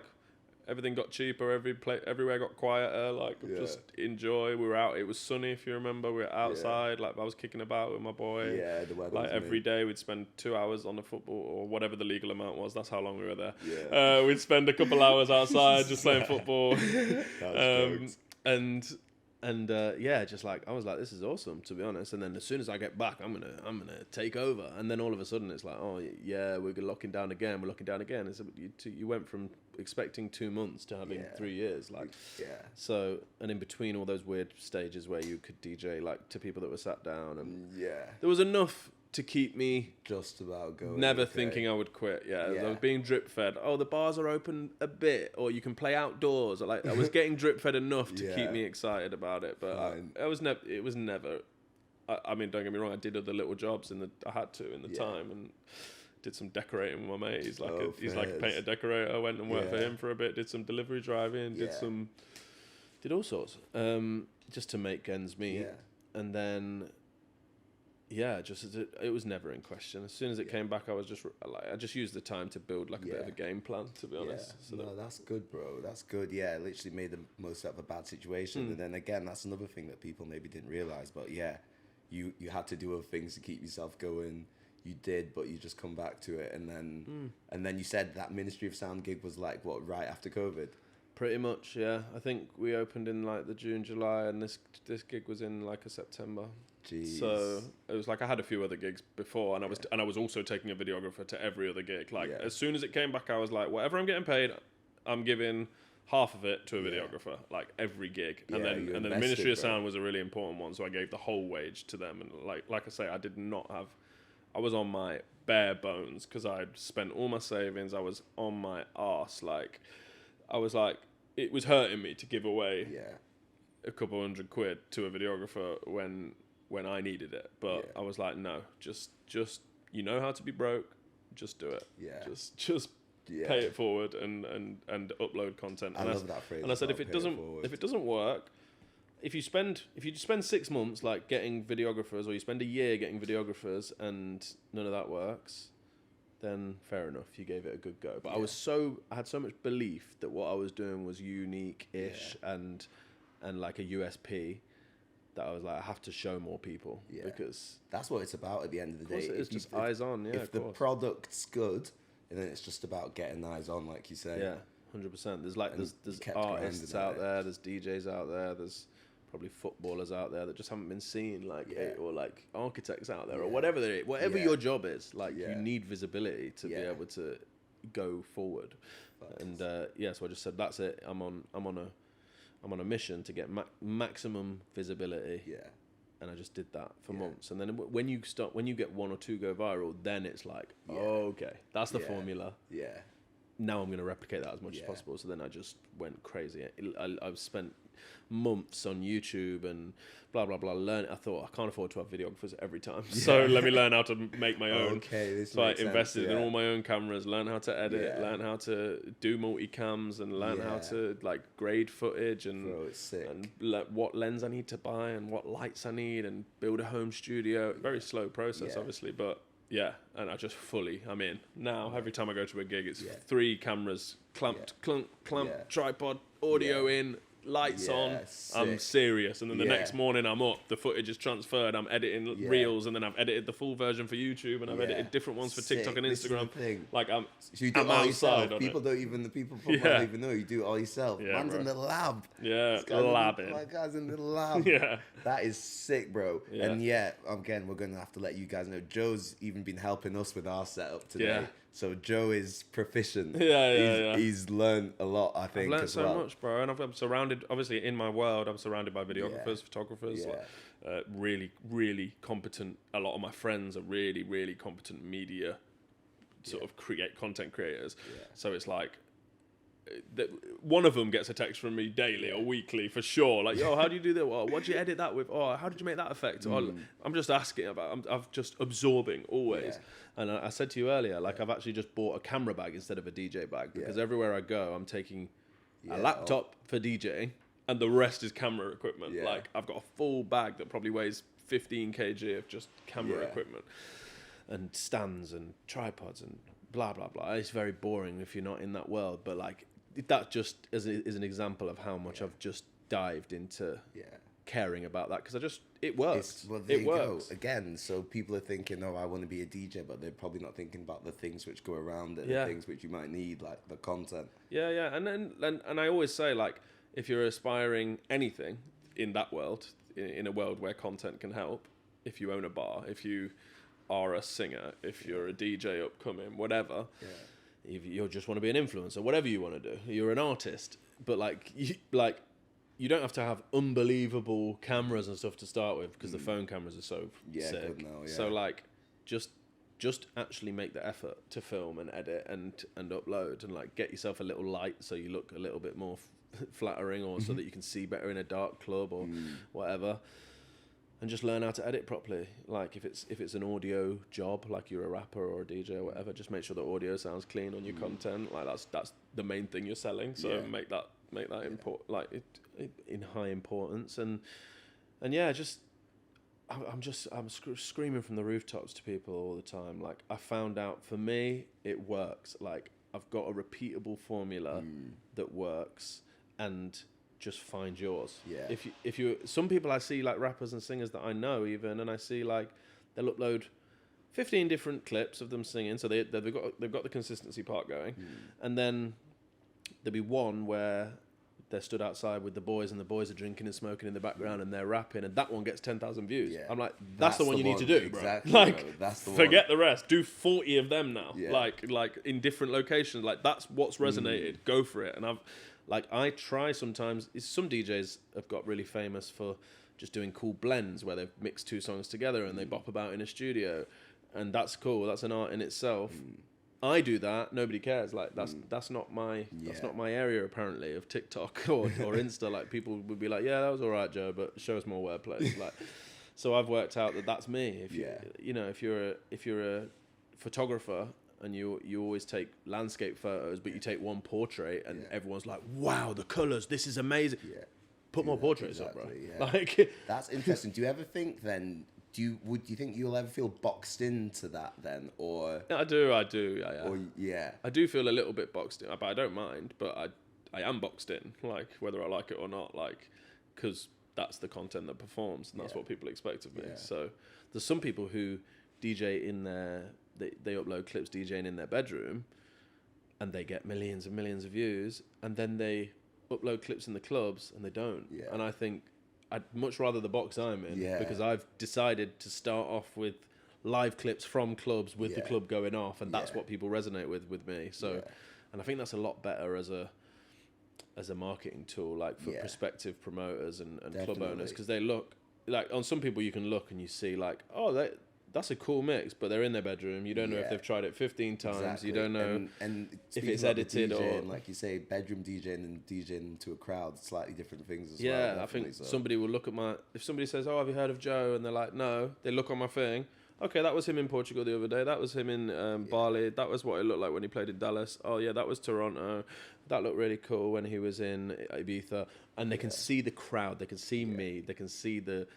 everything got cheaper. Everywhere got quieter. Like, just enjoy. We were out. It was sunny, if you remember. We were outside. Like, I was kicking about with my boy. Yeah, the weather. Like, every day we'd spend 2 hours on the football or whatever the legal amount was. That's how long we were there. Yeah. We'd spend a couple hours outside just playing football. Just like I was like, this is awesome, to be honest. And then as soon as I get back, I'm gonna take over. And then all of a sudden it's like, oh yeah, we're locking down again. It's you went from expecting 2 months to having 3 years, like So, and in between all those weird stages where you could DJ like to people that were sat down, and there was enough to keep me just about going. Never thinking I would quit. I was being drip fed. Oh, the bars are open a bit, or you can play outdoors. Or like I was getting drip fed enough to keep me excited about it. But it was never. I mean, don't get me wrong. I did other little jobs I had to in the time, and did some decorating with my mate. He's like a painter decorator. I went and worked for him for a bit. Did some delivery driving. Did all sorts. Just to make ends meet. And then. It was never in question. As soon as it came back, I just used the time to build like a bit of a game plan, to be honest. So that's good, bro. That's good. Yeah, literally made the most out of a bad situation. And then again, that's another thing that people maybe didn't realize. But you had to do other things to keep yourself going. You did, but you just come back to it. And then you said that Ministry of Sound gig was like what, right after COVID? Pretty much, yeah. I think we opened in like the June, July, and this gig was in like a September. Jeez. So it was like I had a few other gigs before, and I was also taking a videographer to every other gig. Like as soon as it came back, I was like, whatever I'm getting paid, I'm giving half of it to a videographer, like every gig. And then the Ministry of Sound was a really important one, so I gave the whole wage to them. And like I say, I was on my bare bones because I'd spent all my savings. I was on my arse. Like I was like, it was hurting me to give away Yeah. a couple £100 to a videographer when I needed it. But I was like, no, just you know how to be broke, just do it. Yeah. Just pay it forward and upload content. And I love that phrase. And I said, if it doesn't work, if you spend 6 months like getting videographers, or you spend a year getting videographers and none of that works, then fair enough, you gave it a good go. But I had so much belief that what I was doing was unique-ish and like a USP, that I was like, I have to show more people, because that's what it's about at the end of the day. It's just eyes on. If the product's good, and then it's just about getting eyes on, like you say. Yeah, 100%. There's artists out there, there's DJs out there, there's probably footballers out there that just haven't been seen, or like architects out there, or whatever your job is. Like you need visibility to be able to go forward. And so I just said, that's it. I'm on a mission to get maximum visibility. Yeah. And I just did that for months. And then when you get one or two go viral, then it's like, okay, that's the formula. Yeah. Now I'm going to replicate that as much as possible. So then I just went crazy. I've spent months on YouTube and blah blah blah. I thought, I can't afford to have videographers every time, so let me learn how to make my own. So I invested in all my own cameras, learn how to edit, learn how to do multicams, and learn how to like grade footage and what lens I need to buy and what lights I need, and build a home studio. Very slow process, obviously, but and I just I'm in now. Every time I go to a gig, it's 3 cameras clamped, tripod, audio in, lights on. Sick. I'm serious. And then the next morning I'm up, the footage is transferred, I'm editing reels, and then I've edited the full version for YouTube, and I've edited different ones for TikTok and Instagram. Like I'm outside. People don't even know you do it all yourself. Man's in the lab. Labbing. My guy's in the lab. That is sick, bro. And again, we're gonna have to let you guys know, Joe's even been helping us with our setup today. So Joe is proficient. He's learned a lot, I think. I've learned so much, bro. And I'm surrounded, obviously, in my world, I'm surrounded by videographers, photographers, really, really competent. A lot of my friends are really, really competent media sort of content creators. So it's like, one of them gets a text from me daily or weekly for sure. Like, yo, how do you do that? Oh, what did you edit that with? Oh, how did you make that effect? Oh, I'm just asking about. I'm just absorbing always. And I said to you earlier, like I've actually just bought a camera bag instead of a DJ bag, because everywhere I go, I'm taking a laptop for DJing, and the rest is camera equipment. Like I've got a full bag that probably weighs 15 kg of just camera equipment, and stands and tripods and blah blah blah. It's very boring if you're not in that world, but like that just is an example of how much I've just dived into caring about that, because it works. It works again. So people are thinking, oh, I want to be a DJ, but they're probably not thinking about the things which go around it, the things which you might need, like the content. And I always say, like, if you're aspiring anything in that world, in a world where content can help, if you own a bar, if you are a singer, if you're a DJ upcoming, whatever, if you just want to be an influencer, whatever you want to do, you're an artist, but you don't have to have unbelievable cameras and stuff to start with, because the phone cameras are so sick. Good now, So like, just actually make the effort to film and edit and upload, and like get yourself a little light so you look a little bit more flattering, or so that you can see better in a dark club or whatever. And just learn how to edit properly. Like if it's an audio job, like you're a rapper or a DJ or whatever, just make sure the audio sounds clean on your content. Like that's the main thing you're selling. So make that in high importance. And I'm screaming from the rooftops to people all the time. Like, I found out, for me, it works. Like, I've got a repeatable formula that works, and just find yours. If you some people I see, like rappers and singers that I know even, and I see like they'll upload 15 different clips of them singing, so they've got the consistency part going, and then there'll be one where they're stood outside with the boys, and the boys are drinking and smoking in the background, and they're rapping, and that one gets 10,000 views. I'm like, that's the one you need to do, bro. Exactly, like, bro. That's the forget the rest. Do 40 of them now. Like in different locations. Like, that's what's resonated. Go for it. And I try sometimes. Some DJs have got really famous for just doing cool blends where they've mixed two songs together and they bop about in a studio, and that's cool. That's an art in itself. I do that, nobody cares. Like that's not my area apparently of TikTok or Insta. Like people would be like, yeah, that was all right, Joe, but show us more wordplay. Like, so I've worked out that that's me. If you're a photographer and you always take landscape photos, but you take one portrait and everyone's like, wow, the colors, this is amazing. Yeah. Put more portraits up, bro. Yeah. Like that's interesting. Do you ever think then? Do you think you'll ever feel boxed into that then, or? I do. I do feel a little bit boxed in, but I don't mind. But I am boxed in, like whether I like it or not, like because that's the content that performs, and that's what people expect of me. Yeah. So there's some people who DJ in they upload clips DJing in their bedroom, and they get millions and millions of views, and then they upload clips in the clubs and they don't. Yeah. And I think I'd much rather the box I'm in because I've decided to start off with live clips from clubs with the club going off, and that's what people resonate with me. So, and I think that's a lot better as a marketing tool, like for prospective promoters and club owners, because they look like on some people you can look and you see like, oh, that's a cool mix, but they're in their bedroom. You don't know if they've tried it 15 times. Exactly. You don't know and if it's edited or... Like you say, bedroom DJing and DJing to a crowd, slightly different things as well. Yeah, I think somebody will look at if somebody says, oh, have you heard of Joe? And they're like, no. They look on my thing. Okay, that was him in Portugal the other day. That was him in Bali. That was what it looked like when he played in Dallas. Oh, yeah, that was Toronto. That looked really cool when he was in Ibiza. And they can see the crowd. They can see me. They can see the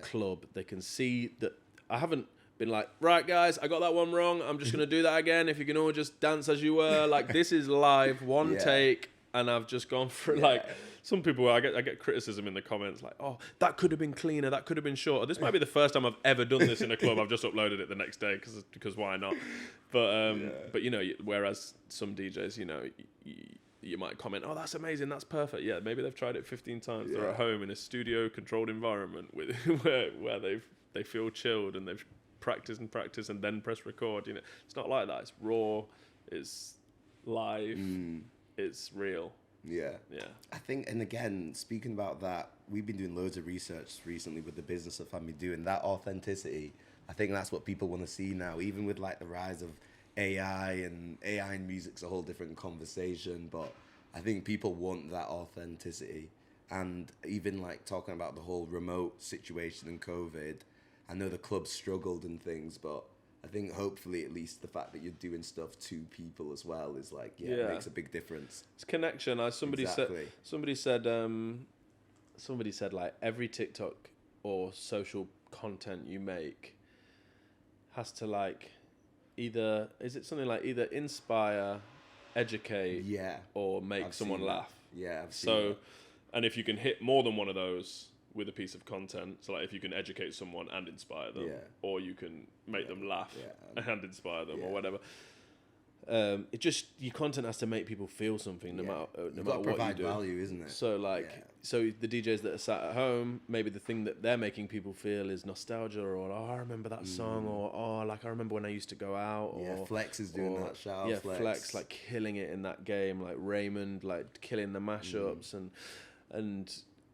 club. They can see that... I haven't been like, right, guys, I got that one wrong. I'm just going to do that again. If you can all just dance as you were. Like, this is live, one take. And I've just gone for like... Some people, I get criticism in the comments like, oh, that could have been cleaner, that could have been shorter. This might be the first time I've ever done this in a club. I've just uploaded it the next day because why not? But you know, whereas some DJs, you know, you might comment, oh, that's amazing, that's perfect. Yeah, maybe they've tried it 15 times. They're at home in a studio controlled environment with where they feel chilled and they've practiced and then press record. You know, it's not like that. It's raw. It's live. It's real. Yeah. I think, and again, speaking about that, we've been doing loads of research recently with the business of family doing that authenticity. I think that's what people want to see now, even with like the rise of AI and music's a whole different conversation, but I think people want that authenticity. And even like talking about the whole remote situation and COVID, I know the clubs struggled and things, but I think hopefully at least the fact that you're doing stuff to people as well is like, it makes a big difference. It's connection. Somebody said like every TikTok or social content you make has to like either inspire, educate, or make someone laugh. Yeah, I've seen that. And if you can hit more than one of those with a piece of content, so like if you can educate someone and inspire them, or you can make them laugh and inspire them, or whatever. It just, your content has to make people feel something, no matter what you do. Value, isn't it? So like, so the DJs that are sat at home, maybe the thing that they're making people feel is nostalgia, or oh, I remember that song, or oh, like I remember when I used to go out, or Flex is doing that. Shout out Flex like killing it in that game, like Raymond like killing the mashups, and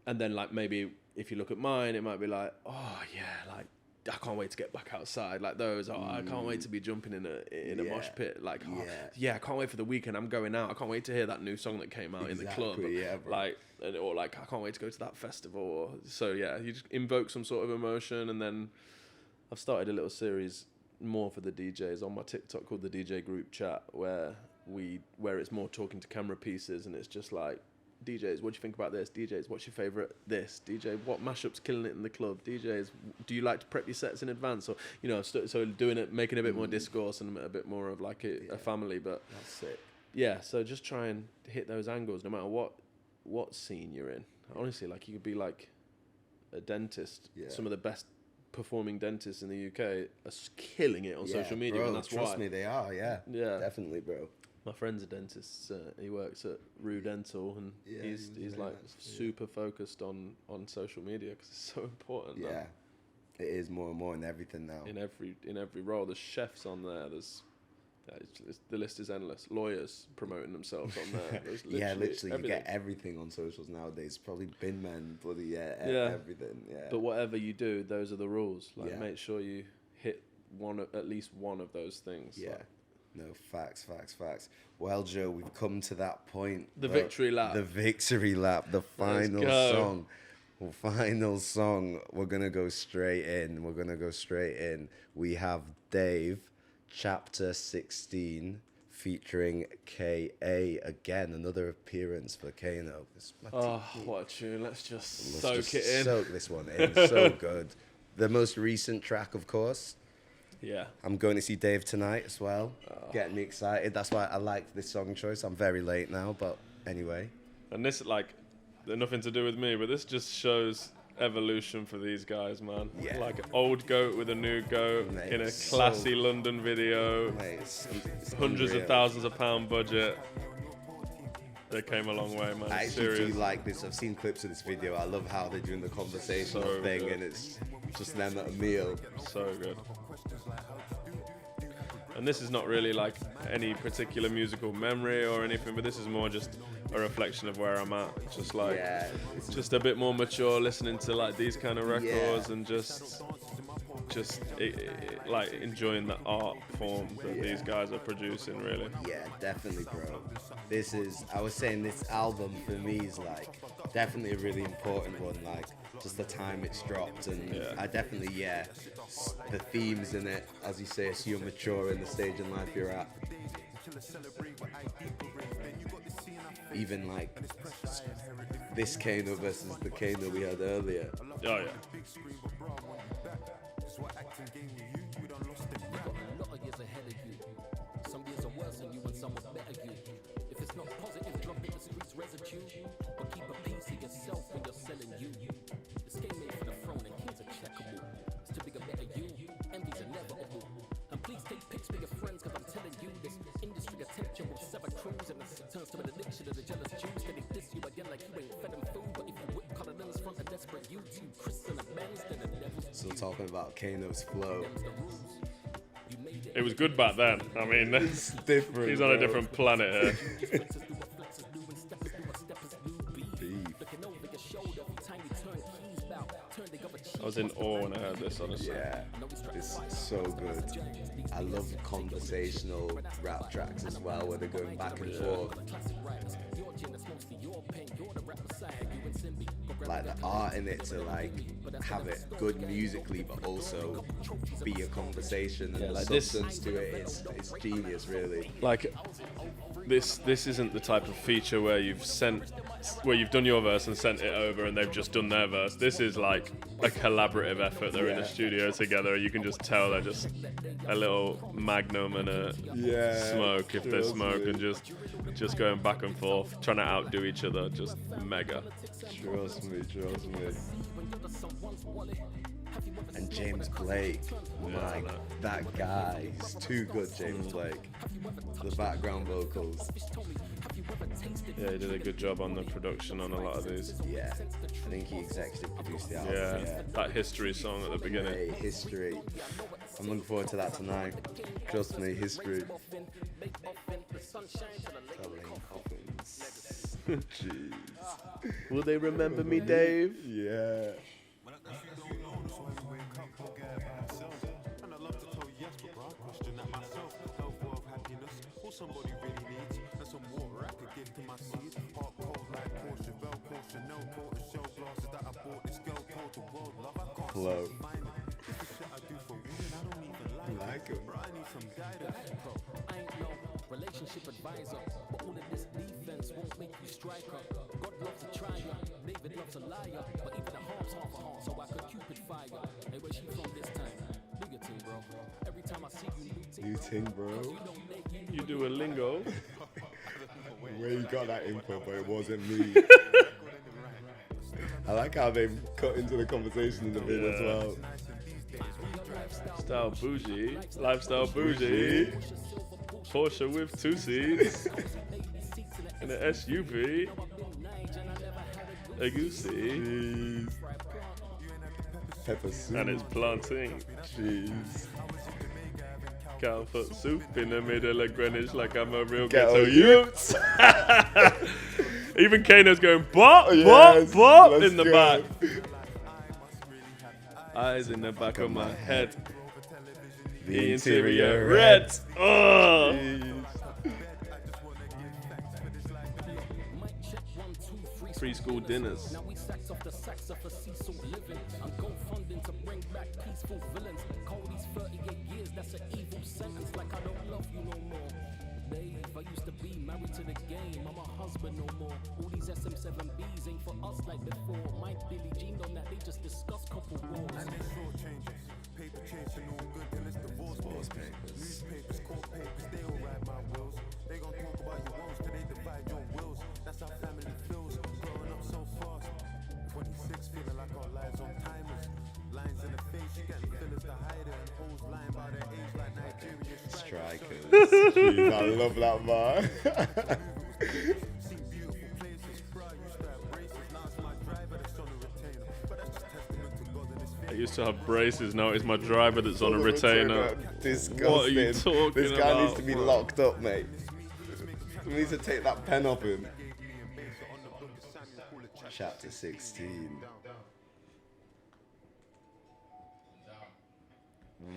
then like maybe if you look at mine, it might be like, oh yeah, like I can't wait to get back outside. Like those, I can't wait to be jumping in a mosh pit. Like, I can't wait for the weekend. I'm going out. I can't wait to hear that new song that came out in the club. Yeah, bro. Like, or like I can't wait to go to that festival. So yeah, you just invoke some sort of emotion, and then I've started a little series more for the DJs on my TikTok called the DJ Group Chat, where it's more talking to camera pieces, and it's just like, DJs, what do you think about this? DJs, what's your favourite this? DJ, what mashup's killing it in the club? DJs, do you like to prep your sets in advance? Or, you know, so doing it, making a bit more discourse and a bit more of like a family. But that's sick. Yeah, so just try and hit those angles no matter what scene you're in. Honestly, like you could be like a dentist. Yeah. Some of the best performing dentists in the UK are killing it on social media, bro, and that's trust me, they are. Yeah, definitely, bro. My friend's a dentist. He works at Rue Dental, and he's like super focused on social media because it's so important. Yeah, it is more and more in everything now. In every role, there's chefs on there. The list is endless. Lawyers promoting themselves on there. Literally, you get everything on socials nowadays. Probably bin men, bloody everything. Yeah. But whatever you do, those are the rules. Like, make sure you hit at least one of those things. Yeah. Like, No, facts. Well, Joe, we've come to that point. The victory lap. The victory lap. The final song. Final song. We're going to go straight in. We have Dave, Chapter 16, featuring K.A. again. Another appearance for Kano. Oh, what a tune. Let's just soak it in. Soak this one in. So good. The most recent track, of course. Yeah. I'm going to see Dave tonight as well. Getting me excited. That's why I like this song choice. I'm very late now, but anyway. And this, like, nothing to do with me, but this just shows evolution for these guys, man. Yeah. Like an old goat with a new goat in a classy London video. Mate, it's hundreds unreal. of thousands of pound budget. They came a long way, man. I actually do like this. I've seen clips of this video. I love how they're doing the conversational thing, good. and it's just them at a meal. So good. And this is not really like any particular musical memory or anything, but this is more just a reflection of where I'm at. Just like, just a bit more mature, listening to like these kind of records and just like enjoying the art form that these guys are producing, really. Yeah, definitely, bro. I was saying this album for me is like definitely a really important one, like just the time it's dropped, and I definitely, the themes in it, as you say, as you're mature in the stage in life you're at. Even like this Kano versus the Kano we had earlier. Oh yeah. Still talking about Kano's flow. It was good back then. I mean, it's different. He's on a different planet here. I was in awe when I heard this, honestly. Yeah, it's so good. I love conversational rap tracks as well, where they're going back and forth. Like the art in it to like have it good musically, but also be a conversation, and the like substance to it. It's genius, really. Like this isn't the type of feature where you've done your verse and sent it over and they've just done their verse. This is like a collaborative effort. They're in a studio together. You can just tell they're just a little Magnum and a smoke if they smoke, and just going back and forth, trying to outdo each other. Just mega. Trust me. And James Blake, that guy, he's too good, James Blake. The background vocals. Yeah, he did a good job on the production on a lot of these. Yeah, I think he executive produced the album. Yeah, that History song at the beginning. Hey, History. I'm looking forward to that tonight. Trust me, History. Jeez. Will they remember me, Dave? Yeah. Flow. I like him. Relationship advisor, but all of this defense won't make you striker. God loves a trier, David loves a liar, but even the heart's half a heart, so I could Cupid fire. Hey, where she from this time? Bigger team, bro. Every time I see you, new ting, bro. You do a lingo. Where you got that info, but it wasn't me. I like how they've cut into the conversation in the video as well. Style bougie, lifestyle bougie. Porsche with 2 seats. In an SUV. A goosey. Pepper soup. And it's planting. Jeez. Can't put soup in the middle of Greenwich like I'm a real Ghetto ghetto youth. Even Kano's going bop, bop in the back. Eyes in the back of my head. The interior red. Oh. Preschool dinners. Now we sacks off the sacks of a Cecil living. I'm funding to bring back peaceful villains. Call these 38 years, that's an evil sentence. Like I don't love you no more. Babe, I used to be married to the game. I'm a husband no more. All these SM7Bs ain't for us like before. Mike, Billy Jean on that, they just discuss couple wars. And they saw changes. Paper chasing all good till it's divorce papers. Newspapers, court papers, they all ride my wheels. They gon' talk about your wants till they divide your wills. That's how family feels. Growing up so fast. 26 feeling like our lives on timers. Lines in the face, you getting fillers to hide it. And hoes lying by their age like Nigerian strikers. Jeez, I love that bar. Seen beautiful places. Bro, I used to have braces. Now it's my driver that's on a retainer. But that's just testament to God and his I faith. used to have braces. Now it's my driver that's on a retainer. Disgusting. What are you talking This guy about, needs to be bro? locked up, mate. We need to take that pen off him. Chapter 16.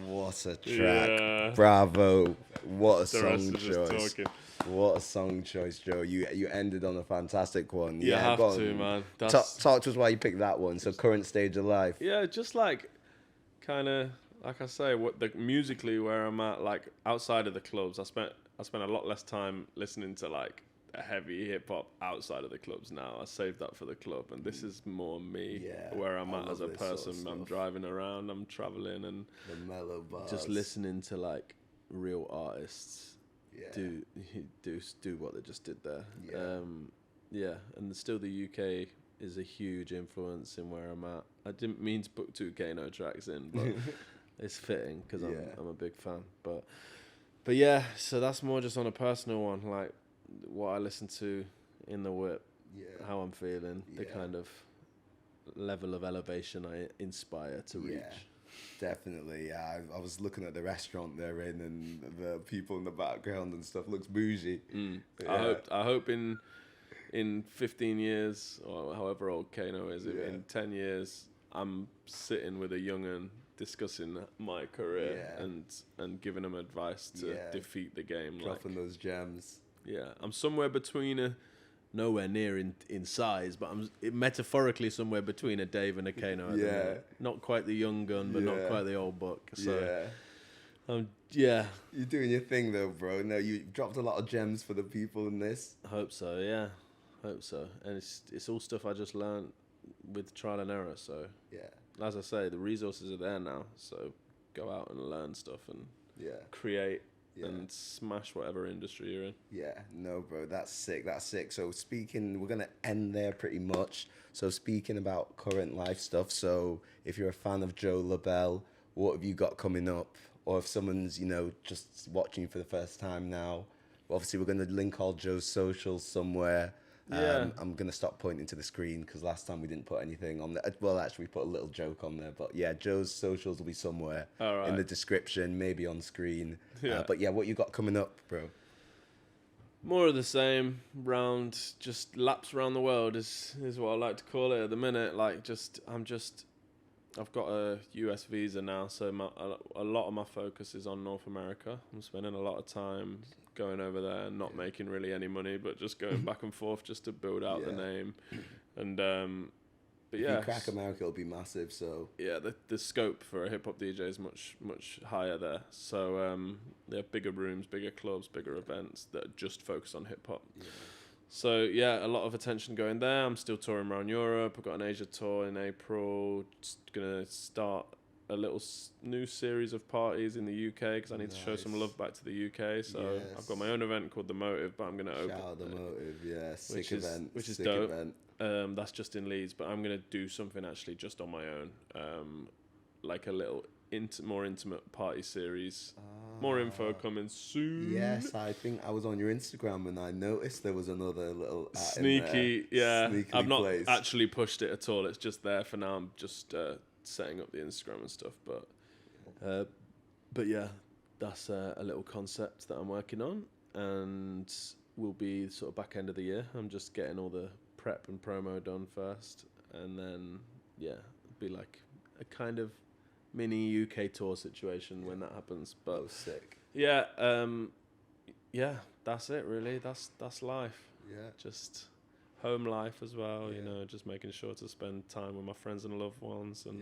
What a track. Yeah. Bravo. What a The song rest is just choice. talking. What a song choice, Joe. You ended on a fantastic one. You have go to, on. man. Talk to us why you picked that one. So current stage of life. Yeah, just like kind of like I say, what the musically where I'm at, like outside of the clubs, I spent a lot less time listening to like a heavy hip hop outside of the clubs now. I saved that for the club, and this is more me, where I'm at as a person. I'm driving around, I'm traveling, and the mellow bars. just listening to like real artists do what they just did there. And still the UK is a huge influence in where I'm at. I didn't mean to put 2 Kano tracks in, but it's fitting because I'm a big fan. But yeah, so that's more just on a personal one, like what I listen to in the whip, how I'm feeling, the kind of level of elevation I inspire to reach. Definitely, yeah. I was looking at the restaurant they're in, and the people in the background and stuff looks bougie. I hope in 15 years, or however old Kano is, in 10 years, I'm sitting with a young'un discussing my career and giving them advice to defeat the game. Dropping those gems. Yeah, I'm somewhere between nowhere near in size, but I'm metaphorically somewhere between a Dave and a Kano. Not quite the young gun, but not quite the old buck. So, you're doing your thing though, bro. No, you dropped a lot of gems for the people in this. I hope so. Yeah, hope so. And it's all stuff I just learned with trial and error. So as I say, the resources are there now. So go out and learn stuff and create. And smash whatever industry you're in. Yeah, no, bro, that's sick. So we're going to end there pretty much. So speaking about current life stuff, so if you're a fan of Joe Lobel, what have you got coming up? Or if someone's, just watching for the first time now, obviously we're going to link all Joe's socials somewhere. I'm going to stop pointing to the screen because last time we didn't put anything on there. Well, actually, we put a little joke on there. But yeah, Joe's socials will be somewhere in the description, maybe on screen. But yeah, what you got coming up, bro? More of the same, just laps around the world is what I like to call it at the minute. Like, I've got a US visa now, so a lot of my focus is on North America. I'm spending a lot of time going over there and not making really any money, but just going back and forth just to build out the name. And but yeah, if you crack America, it'll be massive. So yeah, the scope for a hip hop DJ is much higher there. So they have bigger rooms, bigger clubs, bigger events that are just focused on hip hop. So yeah, a lot of attention going there. I'm still touring around Europe. I've got an Asia tour in April. Just gonna start a little new series of parties in the UK because I need to show some love back to the UK. So I've got my own event called The Motive, but I'm gonna open. Shout out The Motive, sick event, which is sick dope. Event. That's just in Leeds, but I'm gonna do something actually just on my own, like a little more intimate party series. More info coming soon. Yes, I think I was on your Instagram and I noticed there was another little sneaky. Yeah, Sneakily I've not placed. actually pushed it at all. It's just there for now. I'm just setting up the Instagram and stuff. But yeah, that's a little concept that I'm working on, and will be sort of back end of the year. I'm just getting all the prep and promo done first, and then be like a kind of mini UK tour situation when that happens. But sick. Yeah, yeah, that's it really. That's life. Yeah. Just home life as well. You know, just making sure to spend time with my friends and loved ones, and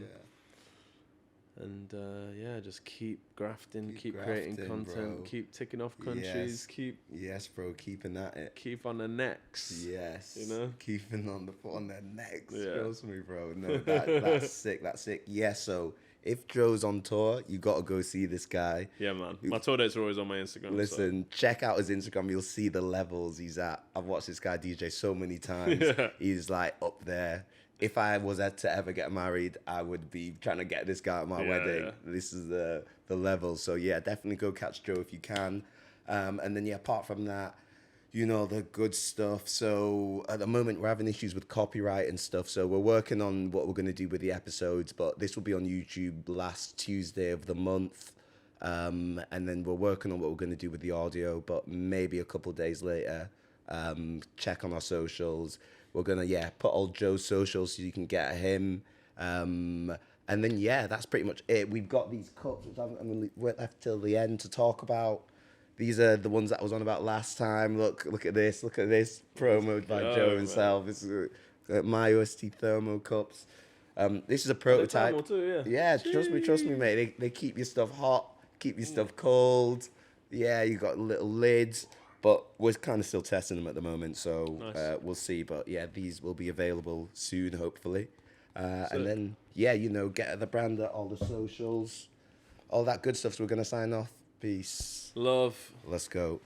yeah, just keep grafting, keep creating content, bro. keep ticking off countries, yes, bro, keeping at it, keep on the necks. Yes, you know, keeping on their necks. Yeah. Trust me, bro. No, that's sick. That's sick. Yeah. So if Joe's on tour, you got to go see this guy. Yeah, man. My tour dates are always on my Instagram. Listen, check out his Instagram. You'll see the levels he's at. I've watched this guy DJ so many times. Yeah. He's like up there. If I was to ever get married, I would be trying to get this guy at my wedding. Yeah. This is the level. So yeah, definitely go catch Joe if you can. And then yeah, apart from that, you know, the good stuff. So at the moment we're having issues with copyright and stuff. So we're working on what we're going to do with the episodes, but this will be on YouTube last Tuesday of the month. And then we're working on what we're going to do with the audio, but maybe a couple of days later. Check on our socials. We're going to, put all Joe's socials so you can get at him. And then, that's pretty much it. We've got these cups, which we're left till the end to talk about. These are the ones that I was on about last time. Look at this. Look at this. Promoed by Joe himself. This is My OST thermo cups. This is a prototype. Thermal too, yeah, trust me, mate. They keep your stuff hot, keep your stuff cold. Yeah, you got little lids. But we're kind of still testing them at the moment, so Nice. We'll see. But yeah, these will be available soon, hopefully. And then, get at the brand at all the socials, all that good stuff. So we're going to sign off. Peace. Love. Let's go.